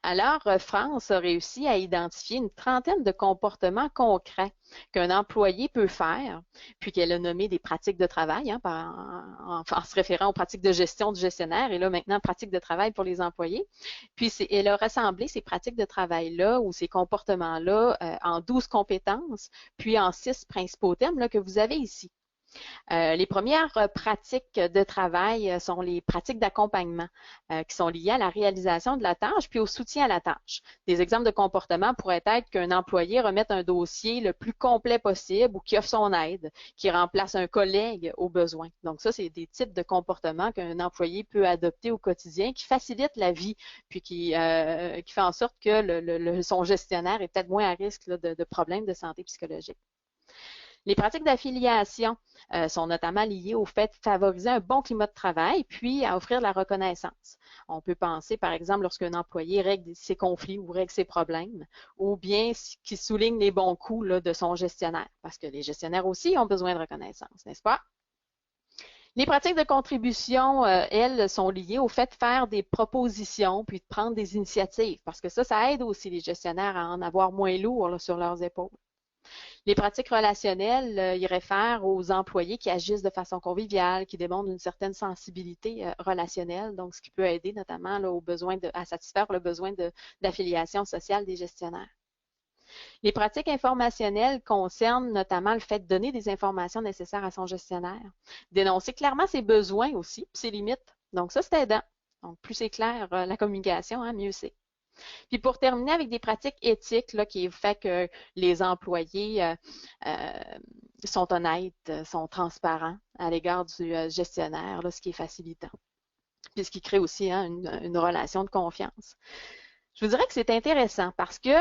Alors, France a réussi à identifier une trentaine de comportements concrets qu'un employé peut faire, puis qu'elle a nommé des pratiques de travail, hein, en se référant aux pratiques de gestion du gestionnaire, et là maintenant pratiques de travail pour les employés. Puis elle a rassemblé ces pratiques de travail-là ou ces comportements-là en 12 compétences, puis en 6 principaux thèmes là, que vous avez ici. Les premières pratiques de travail sont les pratiques d'accompagnement qui sont liées à la réalisation de la tâche puis au soutien à la tâche. Des exemples de comportement pourraient être qu'un employé remette un dossier le plus complet possible ou qui offre son aide, qui remplace un collègue au besoin. Donc ça, c'est des types de comportements qu'un employé peut adopter au quotidien qui facilitent la vie puis qui fait en sorte que son gestionnaire est peut-être moins à risque là, de problèmes de santé psychologique. Les pratiques d'affiliation sont notamment liées au fait de favoriser un bon climat de travail, puis à offrir de la reconnaissance. On peut penser, par exemple, lorsqu'un employé règle ses conflits ou règle ses problèmes, ou bien qu'il souligne les bons coups là, de son gestionnaire, parce que les gestionnaires aussi ont besoin de reconnaissance, n'est-ce pas? Les pratiques de contribution, elles, sont liées au fait de faire des propositions puis de prendre des initiatives, parce que ça aide aussi les gestionnaires à en avoir moins lourd là, sur leurs épaules. Les pratiques relationnelles, ils réfèrent aux employés qui agissent de façon conviviale, qui démontrent une certaine sensibilité relationnelle, donc ce qui peut aider notamment là, à satisfaire le besoin d'affiliation sociale des gestionnaires. Les pratiques informationnelles concernent notamment le fait de donner des informations nécessaires à son gestionnaire, dénoncer clairement ses besoins aussi, ses limites. Donc ça, c'est aidant. Donc plus c'est clair la communication, hein, mieux c'est. Puis pour terminer avec des pratiques éthiques là, qui fait que les employés sont honnêtes, sont transparents à l'égard du gestionnaire, là, ce qui est facilitant. Puis ce qui crée aussi hein, une relation de confiance. Je vous dirais que c'est intéressant parce que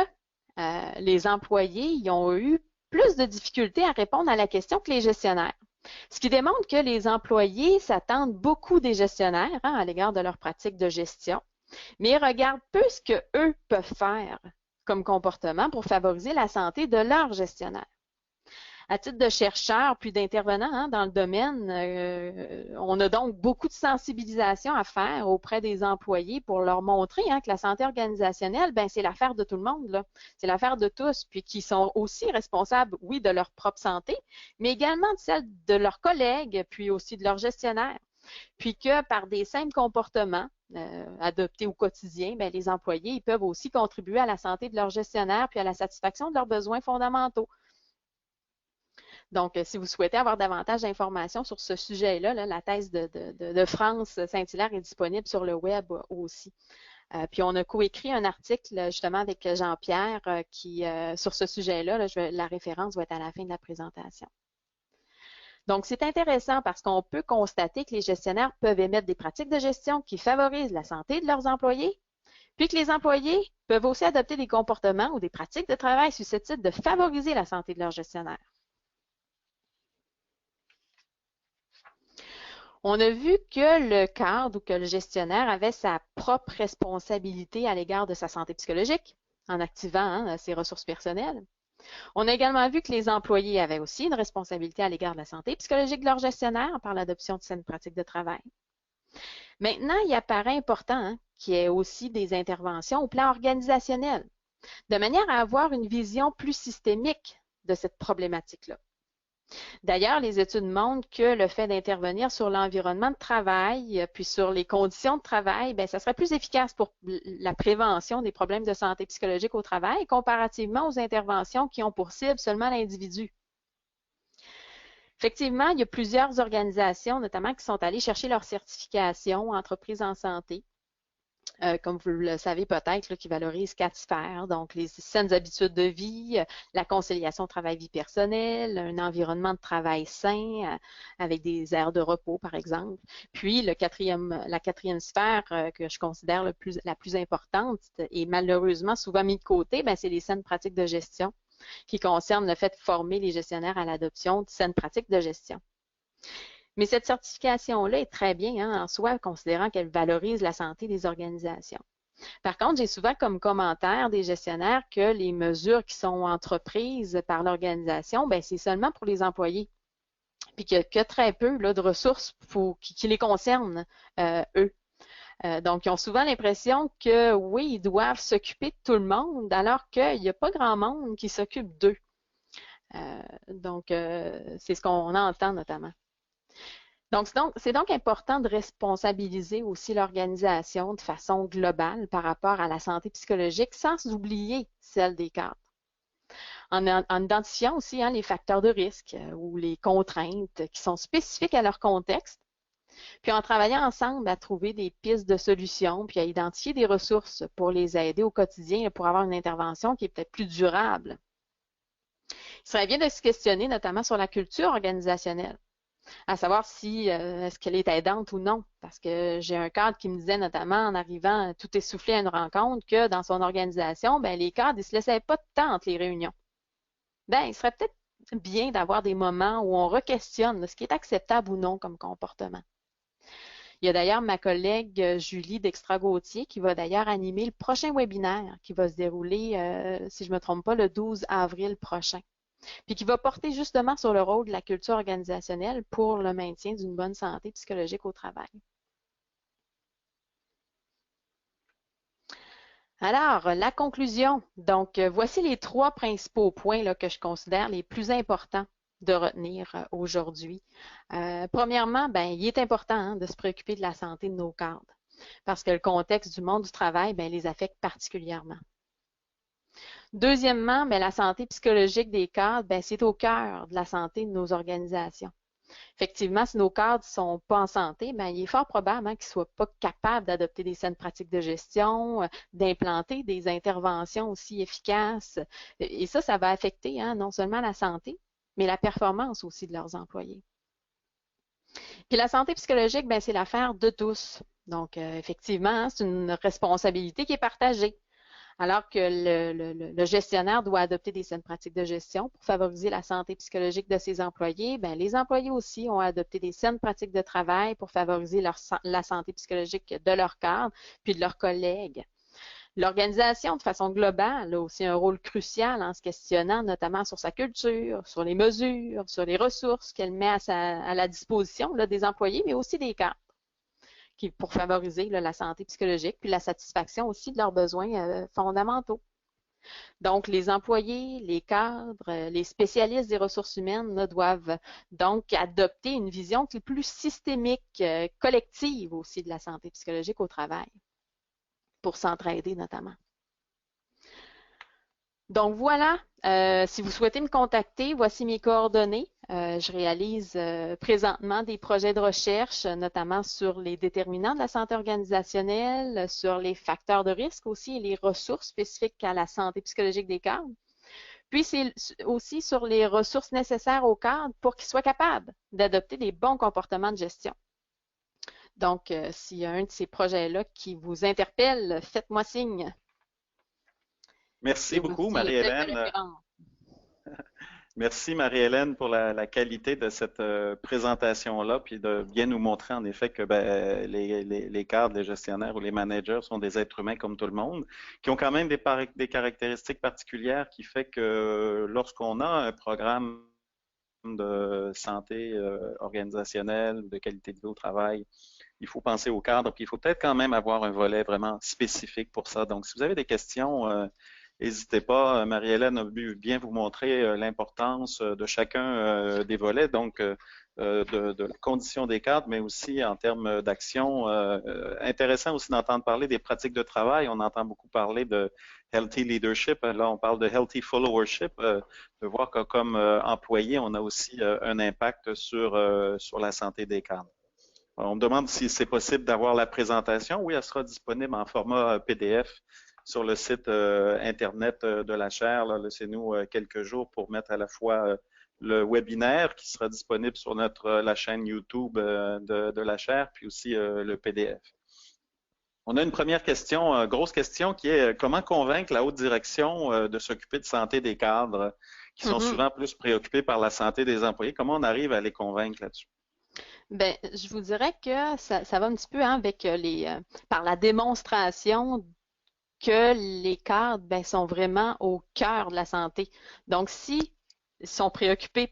les employés ils ont eu plus de difficultés à répondre à la question que les gestionnaires. Ce qui démontre que les employés s'attendent beaucoup des gestionnaires hein, à l'égard de leurs pratiques de gestion. Mais ils regardent peu ce qu'eux peuvent faire comme comportement pour favoriser la santé de leur gestionnaire. À titre de chercheur puis d'intervenant hein, dans le domaine, on a donc beaucoup de sensibilisation à faire auprès des employés pour leur montrer hein, que la santé organisationnelle, ben, c'est l'affaire de tout le monde, c'est l'affaire de tous, puis qu'ils sont aussi responsables, oui, de leur propre santé, mais également de celle de leurs collègues, puis aussi de leurs gestionnaires. Puis que par des simples comportements adoptés au quotidien, bien, les employés ils peuvent aussi contribuer à la santé de leur gestionnaire puis à la satisfaction de leurs besoins fondamentaux. Donc, si vous souhaitez avoir davantage d'informations sur ce sujet-là, la thèse de France Saint-Hilaire est disponible sur le web aussi. Puis on a coécrit un article justement avec Jean-Pierre sur ce sujet-là. La référence va être à la fin de la présentation. Donc, c'est intéressant parce qu'on peut constater que les gestionnaires peuvent émettre des pratiques de gestion qui favorisent la santé de leurs employés, puis que les employés peuvent aussi adopter des comportements ou des pratiques de travail susceptibles de favoriser la santé de leurs gestionnaires. On a vu que le cadre ou que le gestionnaire avait sa propre responsabilité à l'égard de sa santé psychologique en activant hein, ses ressources personnelles. On a également vu que les employés avaient aussi une responsabilité à l'égard de la santé psychologique de leur gestionnaire par l'adoption de saines pratiques de travail. Maintenant, il apparaît important hein, qu'il y ait aussi des interventions au plan organisationnel, de manière à avoir une vision plus systémique de cette problématique-là. D'ailleurs, les études montrent que le fait d'intervenir sur l'environnement de travail, puis sur les conditions de travail, bien, ça serait plus efficace pour la prévention des problèmes de santé psychologique au travail comparativement aux interventions qui ont pour cible seulement l'individu. Effectivement, il y a plusieurs organisations, notamment, qui sont allées chercher leur certification entreprise en santé. Comme vous le savez peut-être, qui valorise 4 sphères, donc les saines habitudes de vie, la conciliation travail-vie personnelle, un environnement de travail sain avec des aires de repos, par exemple. Puis la quatrième sphère que je considère la plus importante et malheureusement souvent mise de côté, c'est les saines pratiques de gestion qui concernent le fait de former les gestionnaires à l'adoption de saines pratiques de gestion. Mais cette certification-là est très bien hein, en soi, considérant qu'elle valorise la santé des organisations. Par contre, j'ai souvent comme commentaire des gestionnaires que les mesures qui sont entreprises par l'organisation, ben, c'est seulement pour les employés, puis qu'il y a que très peu là, de ressources qui les concernent, eux. Donc, ils ont souvent l'impression que oui, ils doivent s'occuper de tout le monde, alors qu'il n'y a pas grand monde qui s'occupe d'eux. C'est ce qu'on entend notamment. Donc, c'est donc important de responsabiliser aussi l'organisation de façon globale par rapport à la santé psychologique sans oublier celle des cadres. En identifiant aussi les facteurs de risque ou les contraintes qui sont spécifiques à leur contexte, puis en travaillant ensemble à trouver des pistes de solutions, puis à identifier des ressources pour les aider au quotidien, pour avoir une intervention qui est peut-être plus durable. Il serait bien de se questionner notamment sur la culture organisationnelle, à savoir si est-ce qu'elle est aidante ou non. Parce que j'ai un cadre qui me disait notamment en arrivant tout essoufflé à une rencontre que dans son organisation, ben, les cadres, ils se laissaient pas de temps entre les réunions. Ben, il serait peut-être bien d'avoir des moments où on re-questionne ce qui est acceptable ou non comme comportement. Il y a d'ailleurs ma collègue Julie Dextra-Gauthier qui va d'ailleurs animer le prochain webinaire qui va se dérouler, si je ne me trompe pas, le 12 avril prochain, puis qui va porter justement sur le rôle de la culture organisationnelle pour le maintien d'une bonne santé psychologique au travail. Alors, la conclusion. Donc, voici les 3 principaux points là, que je considère les plus importants de retenir aujourd'hui. Premièrement, ben, il est important de se préoccuper de la santé de nos cadres parce que le contexte du monde du travail ben, les affecte particulièrement. Deuxièmement, ben, la santé psychologique des cadres, ben, c'est au cœur de la santé de nos organisations. Effectivement, si nos cadres ne sont pas en santé, ben, il est fort probable qu'ils ne soient pas capables d'adopter des saines pratiques de gestion, d'implanter des interventions aussi efficaces. Et ça va affecter non seulement la santé, mais la performance aussi de leurs employés. Puis la santé psychologique, ben, c'est l'affaire de tous. Donc, effectivement, c'est une responsabilité qui est partagée. Alors que le gestionnaire doit adopter des saines pratiques de gestion pour favoriser la santé psychologique de ses employés, bien, les employés aussi ont adopté des saines pratiques de travail pour favoriser la santé psychologique de leurs cadres puis de leurs collègues. L'organisation, de façon globale, a aussi un rôle crucial en se questionnant notamment sur sa culture, sur les mesures, sur les ressources qu'elle met à la disposition là, des employés, mais aussi des cadres, pour favoriser là, la santé psychologique puis la satisfaction aussi de leurs besoins fondamentaux. Donc, les employés, les cadres, les spécialistes des ressources humaines là, doivent donc adopter une vision qui est plus systémique, collective aussi de la santé psychologique au travail, pour s'entraider notamment. Donc voilà, si vous souhaitez me contacter, voici mes coordonnées. Je réalise présentement des projets de recherche, notamment sur les déterminants de la santé organisationnelle, sur les facteurs de risque aussi et les ressources spécifiques à la santé psychologique des cadres. Puis c'est aussi sur les ressources nécessaires aux cadres pour qu'ils soient capables d'adopter des bons comportements de gestion. Donc, s'il y a un de ces projets-là qui vous interpelle, faites-moi signe. Merci beaucoup, Marie-Hélène. Merci, Marie-Hélène, pour la qualité de cette présentation-là, puis de bien nous montrer en effet que ben, les cadres, les gestionnaires ou les managers sont des êtres humains comme tout le monde, qui ont quand même des caractéristiques particulières qui fait que lorsqu'on a un programme de santé organisationnelle, de qualité de vie au travail, il faut penser au cadre, puis il faut peut-être quand même avoir un volet vraiment spécifique pour ça. Donc, si vous avez des questions, n'hésitez pas. Marie-Hélène a bien vous montrer l'importance de chacun des volets, donc de la condition des cadres, mais aussi en termes d'action. Intéressant aussi d'entendre parler des pratiques de travail. On entend beaucoup parler de healthy leadership. Là, on parle de healthy followership. De voir que comme employé, on a aussi un impact sur la santé des cadres. On me demande si c'est possible d'avoir la présentation. Oui, elle sera disponible en format PDF sur le site Internet de la chaire. Laissez-nous quelques jours pour mettre à la fois le webinaire qui sera disponible sur la chaîne YouTube de la chaire, puis aussi le PDF. On a une première question, grosse question, qui est comment convaincre la haute direction de s'occuper de santé des cadres qui sont souvent plus préoccupés par la santé des employés? Comment on arrive à les convaincre là-dessus? Bien, je vous dirais que ça va un petit peu avec par la démonstration que les cadres sont vraiment au cœur de la santé. Donc, si ils sont préoccupés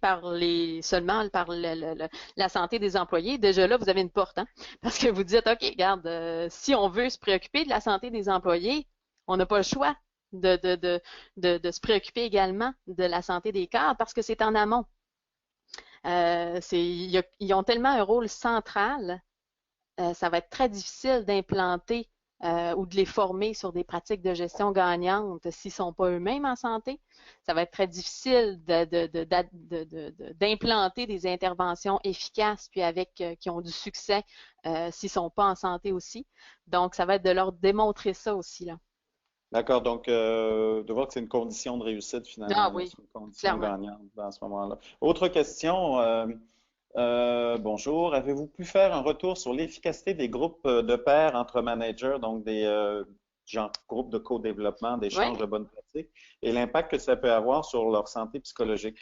seulement par la santé des employés, déjà là, vous avez une porte, hein? Parce que vous dites, OK, regarde, si on veut se préoccuper de la santé des employés, on n'a pas le choix de se préoccuper également de la santé des cadres parce que c'est en amont. Ils ont tellement un rôle central, ça va être très difficile d'implanter ou de les former sur des pratiques de gestion gagnantes s'ils ne sont pas eux-mêmes en santé. Ça va être très difficile d'implanter des interventions efficaces puis qui ont du succès s'ils ne sont pas en santé aussi. Donc, ça va être de leur démontrer ça aussi, là. D'accord, donc de voir que c'est une condition de réussite Ah finalement, oui, c'est une condition clairement. gagnante dans ce moment-là. Autre question, bonjour, avez-vous pu faire un retour sur l'efficacité des groupes de pairs entre managers, donc des genre groupes de co-développement, Oui. d'échange de bonnes pratiques, et l'impact que ça peut avoir sur leur santé psychologique?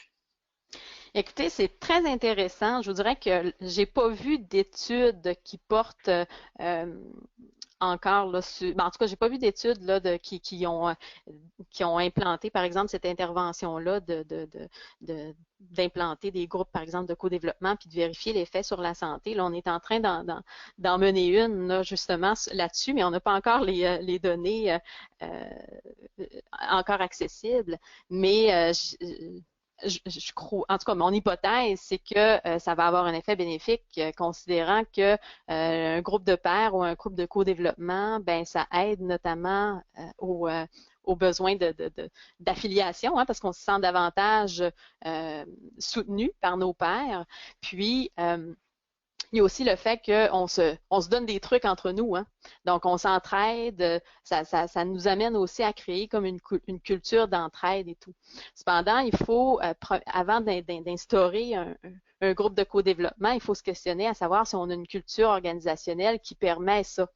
Écoutez, c'est très intéressant. Je vous dirais que j'ai pas vu d'études qui portent encore là, en tout cas, j'ai pas vu d'études là qui ont implanté, par exemple, cette intervention-là d'implanter des groupes, par exemple, de co-développement, puis de vérifier l'effet sur la santé. Là, on est en train d'en mener une, là, justement, là-dessus, mais on n'a pas encore les données encore accessibles. Mais je crois, en tout cas, mon hypothèse, c'est que ça va avoir un effet bénéfique, considérant que un groupe de pairs ou un groupe de co-développement, ça aide notamment aux besoins d'affiliation, hein, parce qu'on se sent davantage soutenu par nos pairs. Puis, il y a aussi le fait qu'on se donne des trucs entre nous, hein. Donc, on s'entraide, ça nous amène aussi à créer comme une culture d'entraide et tout. Cependant, il faut, avant d'instaurer un groupe de co-développement, il faut se questionner à savoir si on a une culture organisationnelle qui permet ça.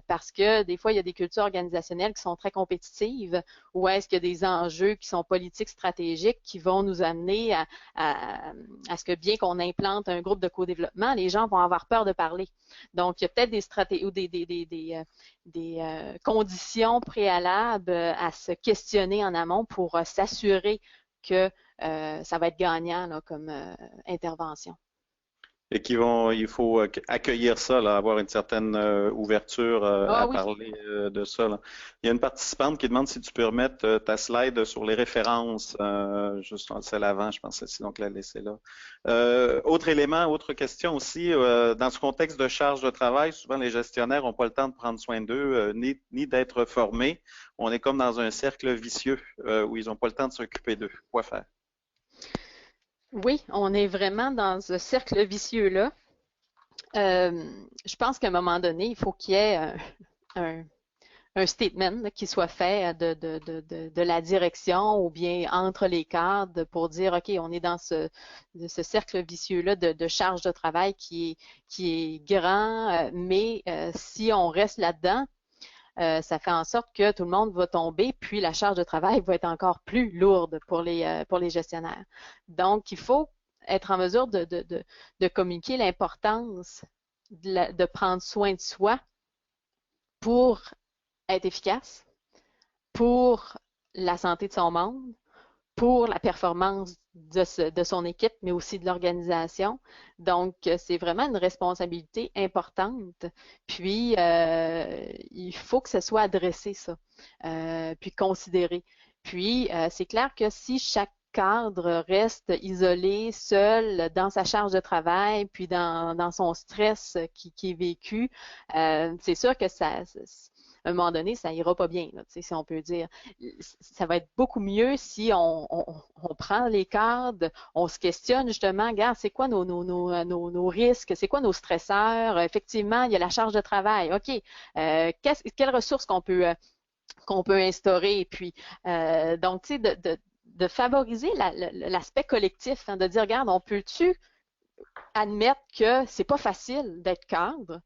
Parce que des fois, il y a des cultures organisationnelles qui sont très compétitives, ou est-ce qu'il y a des enjeux qui sont politiques, stratégiques, qui vont nous amener à ce que bien qu'on implante un groupe de co-développement, les gens vont avoir peur de parler. Donc, il y a peut-être des stratégies ou des conditions préalables à se questionner en amont pour s'assurer que ça va être gagnant là, comme intervention. Et il faut accueillir ça, là, avoir une certaine ouverture Ah à oui, parler de ça, là. Il y a une participante qui demande si tu peux remettre ta slide sur les références, juste celle avant, je pense, celle-ci, donc la laisser là. Autre élément, autre question aussi, dans ce contexte de charge de travail, souvent les gestionnaires n'ont pas le temps de prendre soin d'eux, ni d'être formés. On est comme dans un cercle vicieux où ils n'ont pas le temps de s'occuper d'eux. Quoi faire? oui, on est vraiment dans ce cercle vicieux-là. Je pense qu'à un moment donné, il faut qu'il y ait un, un statement là, qui soit fait de la direction ou bien entre les cadres pour dire, OK, on est dans ce cercle vicieux-là de charge de travail qui est grand, mais si on reste là-dedans, ça fait en sorte que tout le monde va tomber, puis la charge de travail va être encore plus lourde pour les gestionnaires. Donc, il faut être en mesure de communiquer l'importance de prendre soin de soi pour être efficace, pour la santé de son monde, pour la performance de son équipe, mais aussi de l'organisation. Donc, c'est vraiment une responsabilité importante. Puis, il faut que ce soit adressé, ça, puis considéré. Puis, c'est clair que si chaque cadre reste isolé, seul, dans sa charge de travail, puis dans son stress qui est vécu, c'est sûr que à un moment donné, ça ira pas bien, là, si on peut dire. Ça va être beaucoup mieux si on prend les cadres, on se questionne justement, regarde, c'est quoi nos risques, c'est quoi nos stresseurs. Effectivement, il y a la charge de travail. OK, quelles ressources qu'on peut instaurer? Puis, donc, tu sais, de favoriser l'aspect collectif, hein, de dire, regarde, on peut-tu admettre que c'est pas facile d'être cadre,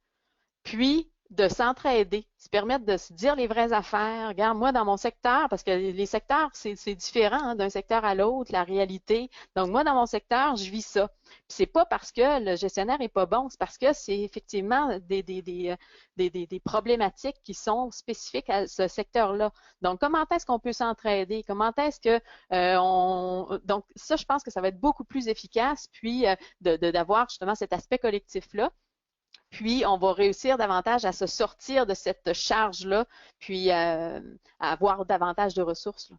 puis de s'entraider, se permettre de se dire les vraies affaires. Regarde, moi, dans mon secteur, parce que les secteurs, c'est différent hein, d'un secteur à l'autre, la réalité. Donc, moi, dans mon secteur, je vis ça. Puis c'est pas parce que le gestionnaire est pas bon, c'est parce que c'est effectivement des problématiques qui sont spécifiques à ce secteur-là. Donc, comment est-ce qu'on peut s'entraider? Comment est-ce que Donc, ça, je pense que ça va être beaucoup plus efficace, puis d'avoir justement cet aspect collectif-là. Puis, on va réussir davantage à se sortir de cette charge-là, puis à avoir davantage de ressources.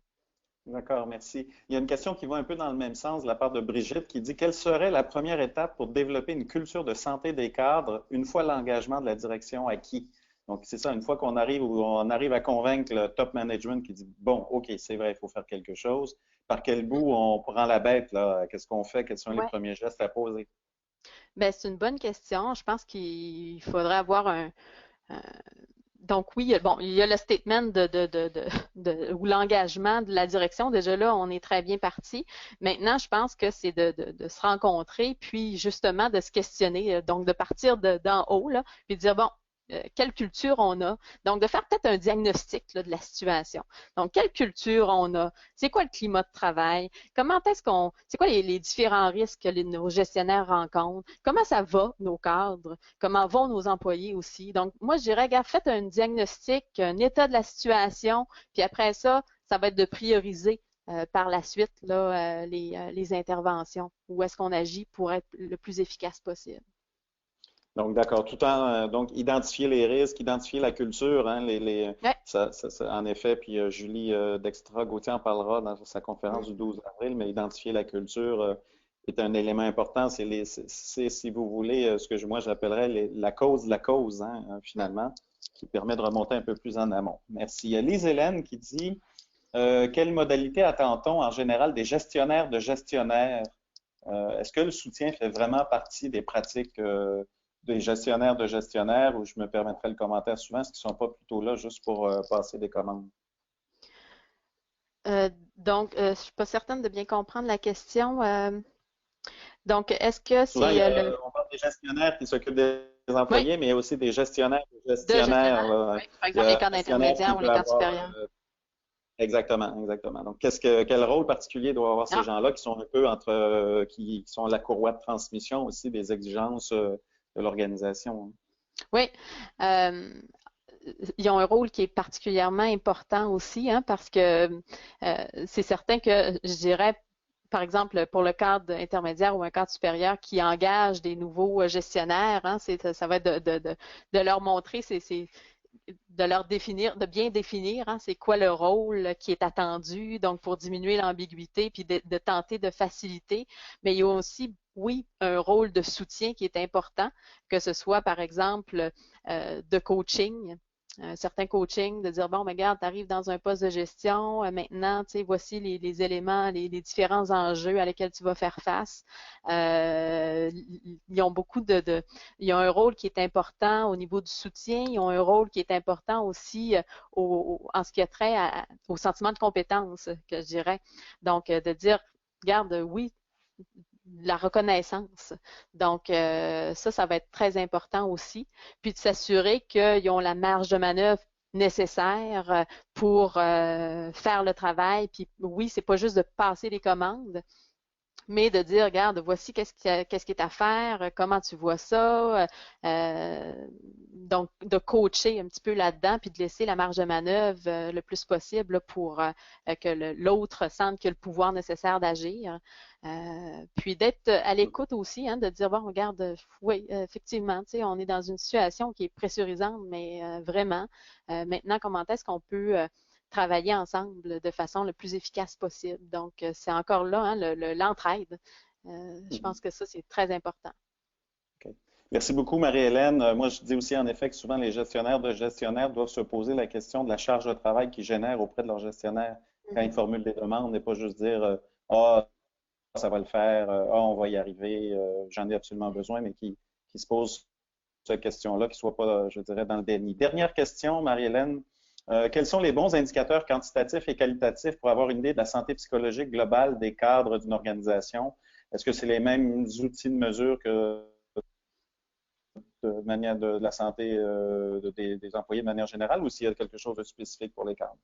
D'accord, merci. Il y a une question qui va un peu dans le même sens de la part de Brigitte qui dit quelle serait la première étape pour développer une culture de santé des cadres une fois l'engagement de la direction acquis? Donc, c'est ça, une fois qu'on arrive ou on arrive à convaincre le top management qui dit bon, OK, c'est vrai, il faut faire quelque chose. Par quel bout on prend la bête, là? Qu'est-ce qu'on fait? Quels sont les Ouais. premiers gestes à poser? Ben, c'est une bonne question. Je pense qu'il faudrait avoir donc oui, bon, il y a le statement ou l'engagement de la direction. Déjà là, on est très bien parti. Maintenant, je pense que c'est de se rencontrer, puis justement de se questionner, donc de partir d'en haut, là, puis de dire, bon, quelle culture on a. Donc, de faire peut-être un diagnostic là, de la situation. Donc, quelle culture on a? C'est quoi le climat de travail? C'est quoi les différents risques que nos gestionnaires rencontrent? Comment ça va, nos cadres? Comment vont nos employés aussi? Donc, moi, je dirais, gars, faites un diagnostic, un état de la situation, puis après ça, ça va être de prioriser par la suite là, les interventions. Où est-ce qu'on agit pour être le plus efficace possible? Donc, d'accord, tout en donc identifier les risques, identifier la culture, hein, Ouais. en effet, puis Julie Dextra Gauthier en parlera dans sa conférence Mm. du 12 avril, mais identifier la culture est un élément important. C'est, si vous voulez, ce que moi j'appellerais la cause de la cause, hein, finalement, qui permet de remonter un peu plus en amont. Merci. Il y a Lise Hélène qui dit quelle modalité attend-on en général des gestionnaires de gestionnaires? Est-ce que le soutien fait vraiment partie des pratiques des gestionnaires de gestionnaires, où je me permettrai le commentaire souvent, est-ce qu'ils ne sont pas plutôt là juste pour passer des commandes? Donc, je ne suis pas certaine de bien comprendre la question. Donc, est-ce que Souvent, c'est le... on parle des gestionnaires qui s'occupent des Oui, employés, mais il y a aussi des gestionnaires de de gestionnaires, gestionnaire. là. Oui, par Il y exemple, les a cadres un gestionnaire qui intermédiaires ou les peut cadres avoir supérieurs. exactement, exactement. Donc, quel rôle particulier doivent avoir ces Ah, gens-là qui sont un peu qui sont la courroie de transmission aussi des exigences de l'organisation, hein? oui. Euh, ils ont un rôle qui est particulièrement important aussi, hein, parce que c'est certain que, je dirais, par exemple, pour le cadre intermédiaire ou un cadre supérieur qui engage des nouveaux gestionnaires, hein, ça va être de leur montrer, de leur définir, de bien définir, hein, c'est quoi le rôle qui est attendu, donc pour diminuer l'ambiguïté, puis de tenter de faciliter. Mais il y a aussi, oui, un rôle de soutien qui est important, que ce soit, par exemple, de coaching, un certain coaching, de dire, bon, mais regarde, tu arrives dans un poste de gestion, maintenant, tu sais, voici les éléments, les différents enjeux à lesquels tu vas faire face. Ils ont ils ont un rôle qui est important au niveau du soutien, ils ont un rôle qui est important aussi en ce qui a trait au sentiment de compétence, que je dirais. Donc, de dire, regarde, oui, la reconnaissance. Donc, ça va être très important aussi. Puis de s'assurer qu'ils ont la marge de manœuvre nécessaire pour faire le travail. Puis oui, c'est pas juste de passer les commandes, mais de dire, regarde, voici qu'est-ce qui est à faire, comment tu vois ça. Donc, de coacher un petit peu là-dedans, puis de laisser la marge de manœuvre le plus possible pour que l'autre sente qu'il a le pouvoir nécessaire d'agir. Puis d'être à l'écoute aussi, hein, de dire, bon, regarde, oui, effectivement, tu sais, on est dans une situation qui est pressurisante, mais vraiment, maintenant, comment est-ce qu'on peut travailler ensemble de façon le plus efficace possible. Donc, c'est encore là, hein, l'entraide. Je Mhm. pense que ça, c'est très important. OK. Merci beaucoup, Marie-Hélène. Moi, je dis aussi en effet que souvent les gestionnaires de gestionnaires doivent se poser la question de la charge de travail qu'ils génèrent auprès de leurs gestionnaires quand ils Mhm. formulent des demandes et pas juste dire ah, ça va le faire, ah, on va y arriver, j'en ai absolument besoin, mais qui se posent cette question-là, qui ne soit pas, je dirais, dans le déni. Dernière question, Marie-Hélène. Quels sont les bons indicateurs quantitatifs et qualitatifs pour avoir une idée de la santé psychologique globale des cadres d'une organisation? Est-ce que c'est les mêmes outils de mesure que de la santé des employés de manière générale ou s'il y a quelque chose de spécifique pour les cadres?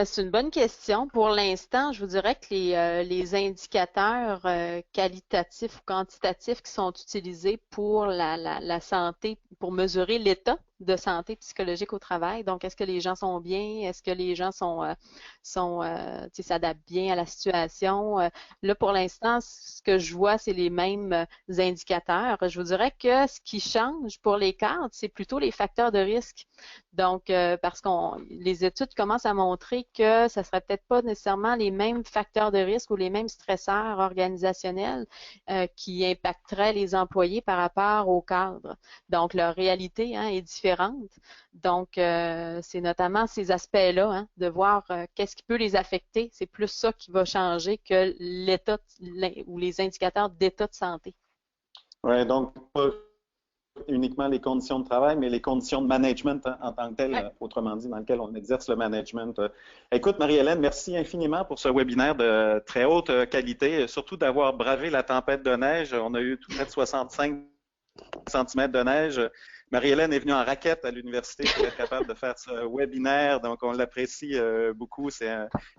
C'est une bonne question. Pour l'instant, je vous dirais que les indicateurs qualitatifs ou quantitatifs qui sont utilisés pour la santé, pour mesurer l'état de santé psychologique au travail. Donc, est-ce que les gens sont bien? Est-ce que les gens s'adaptent bien à la situation? Là, pour l'instant, ce que je vois, c'est les mêmes indicateurs. Je vous dirais que ce qui change pour les cadres, c'est plutôt les facteurs de risque. Donc, parce que les études commencent à montrer que ça ne serait peut-être pas nécessairement les mêmes facteurs de risque ou les mêmes stresseurs organisationnels qui impacteraient les employés par rapport aux cadres. Donc, leur réalité est différente. Donc, c'est notamment ces aspects-là, de voir qu'est-ce qui peut les affecter. C'est plus ça qui va changer que l'état ou les indicateurs d'état de santé. Oui, donc pas uniquement les conditions de travail, mais les conditions de management en tant que tel, autrement dit, dans lequel on exerce le management. Écoute, Marie-Hélène, merci infiniment pour ce webinaire de très haute qualité, surtout d'avoir bravé la tempête de neige. On a eu tout près de 65 centimètres de neige. Marie-Hélène est venue en raquette à l'université pour être capable de faire ce webinaire, donc on l'apprécie beaucoup.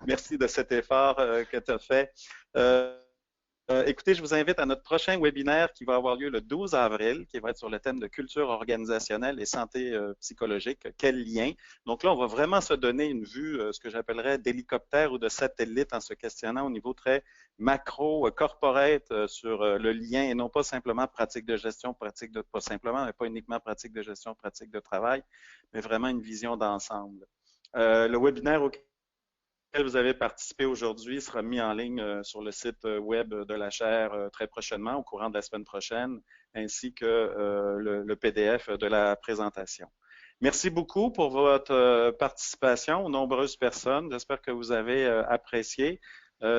Merci de cet effort que tu as fait. Écoutez, je vous invite à notre prochain webinaire qui va avoir lieu le 12 avril, qui va être sur le thème de culture organisationnelle et santé psychologique. Quel lien? Donc là, on va vraiment se donner une vue, ce que j'appellerais d'hélicoptère ou de satellite en se questionnant au niveau très macro, corporate sur le lien et non pas simplement pratique de gestion, pas simplement, mais pas uniquement pratique de gestion, pratique de travail, mais vraiment une vision d'ensemble. Le webinaire auquel vous avez participé aujourd'hui sera mis en ligne sur le site web de la chaire très prochainement, au courant de la semaine prochaine, ainsi que le PDF de la présentation. Merci beaucoup pour votre participation aux nombreuses personnes. J'espère que vous avez apprécié.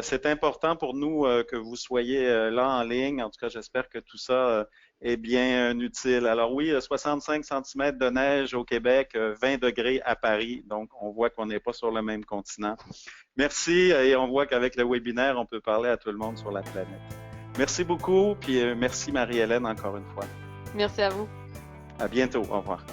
C'est important pour nous que vous soyez là en ligne. En tout cas, j'espère que tout ça est bien utile. Alors oui, 65 cm de neige au Québec, 20 degrés à Paris. Donc, on voit qu'on n'est pas sur le même continent. Merci et on voit qu'avec le webinaire, on peut parler à tout le monde sur la planète. Merci beaucoup, puis merci Marie-Hélène encore une fois. Merci à vous. À bientôt. Au revoir.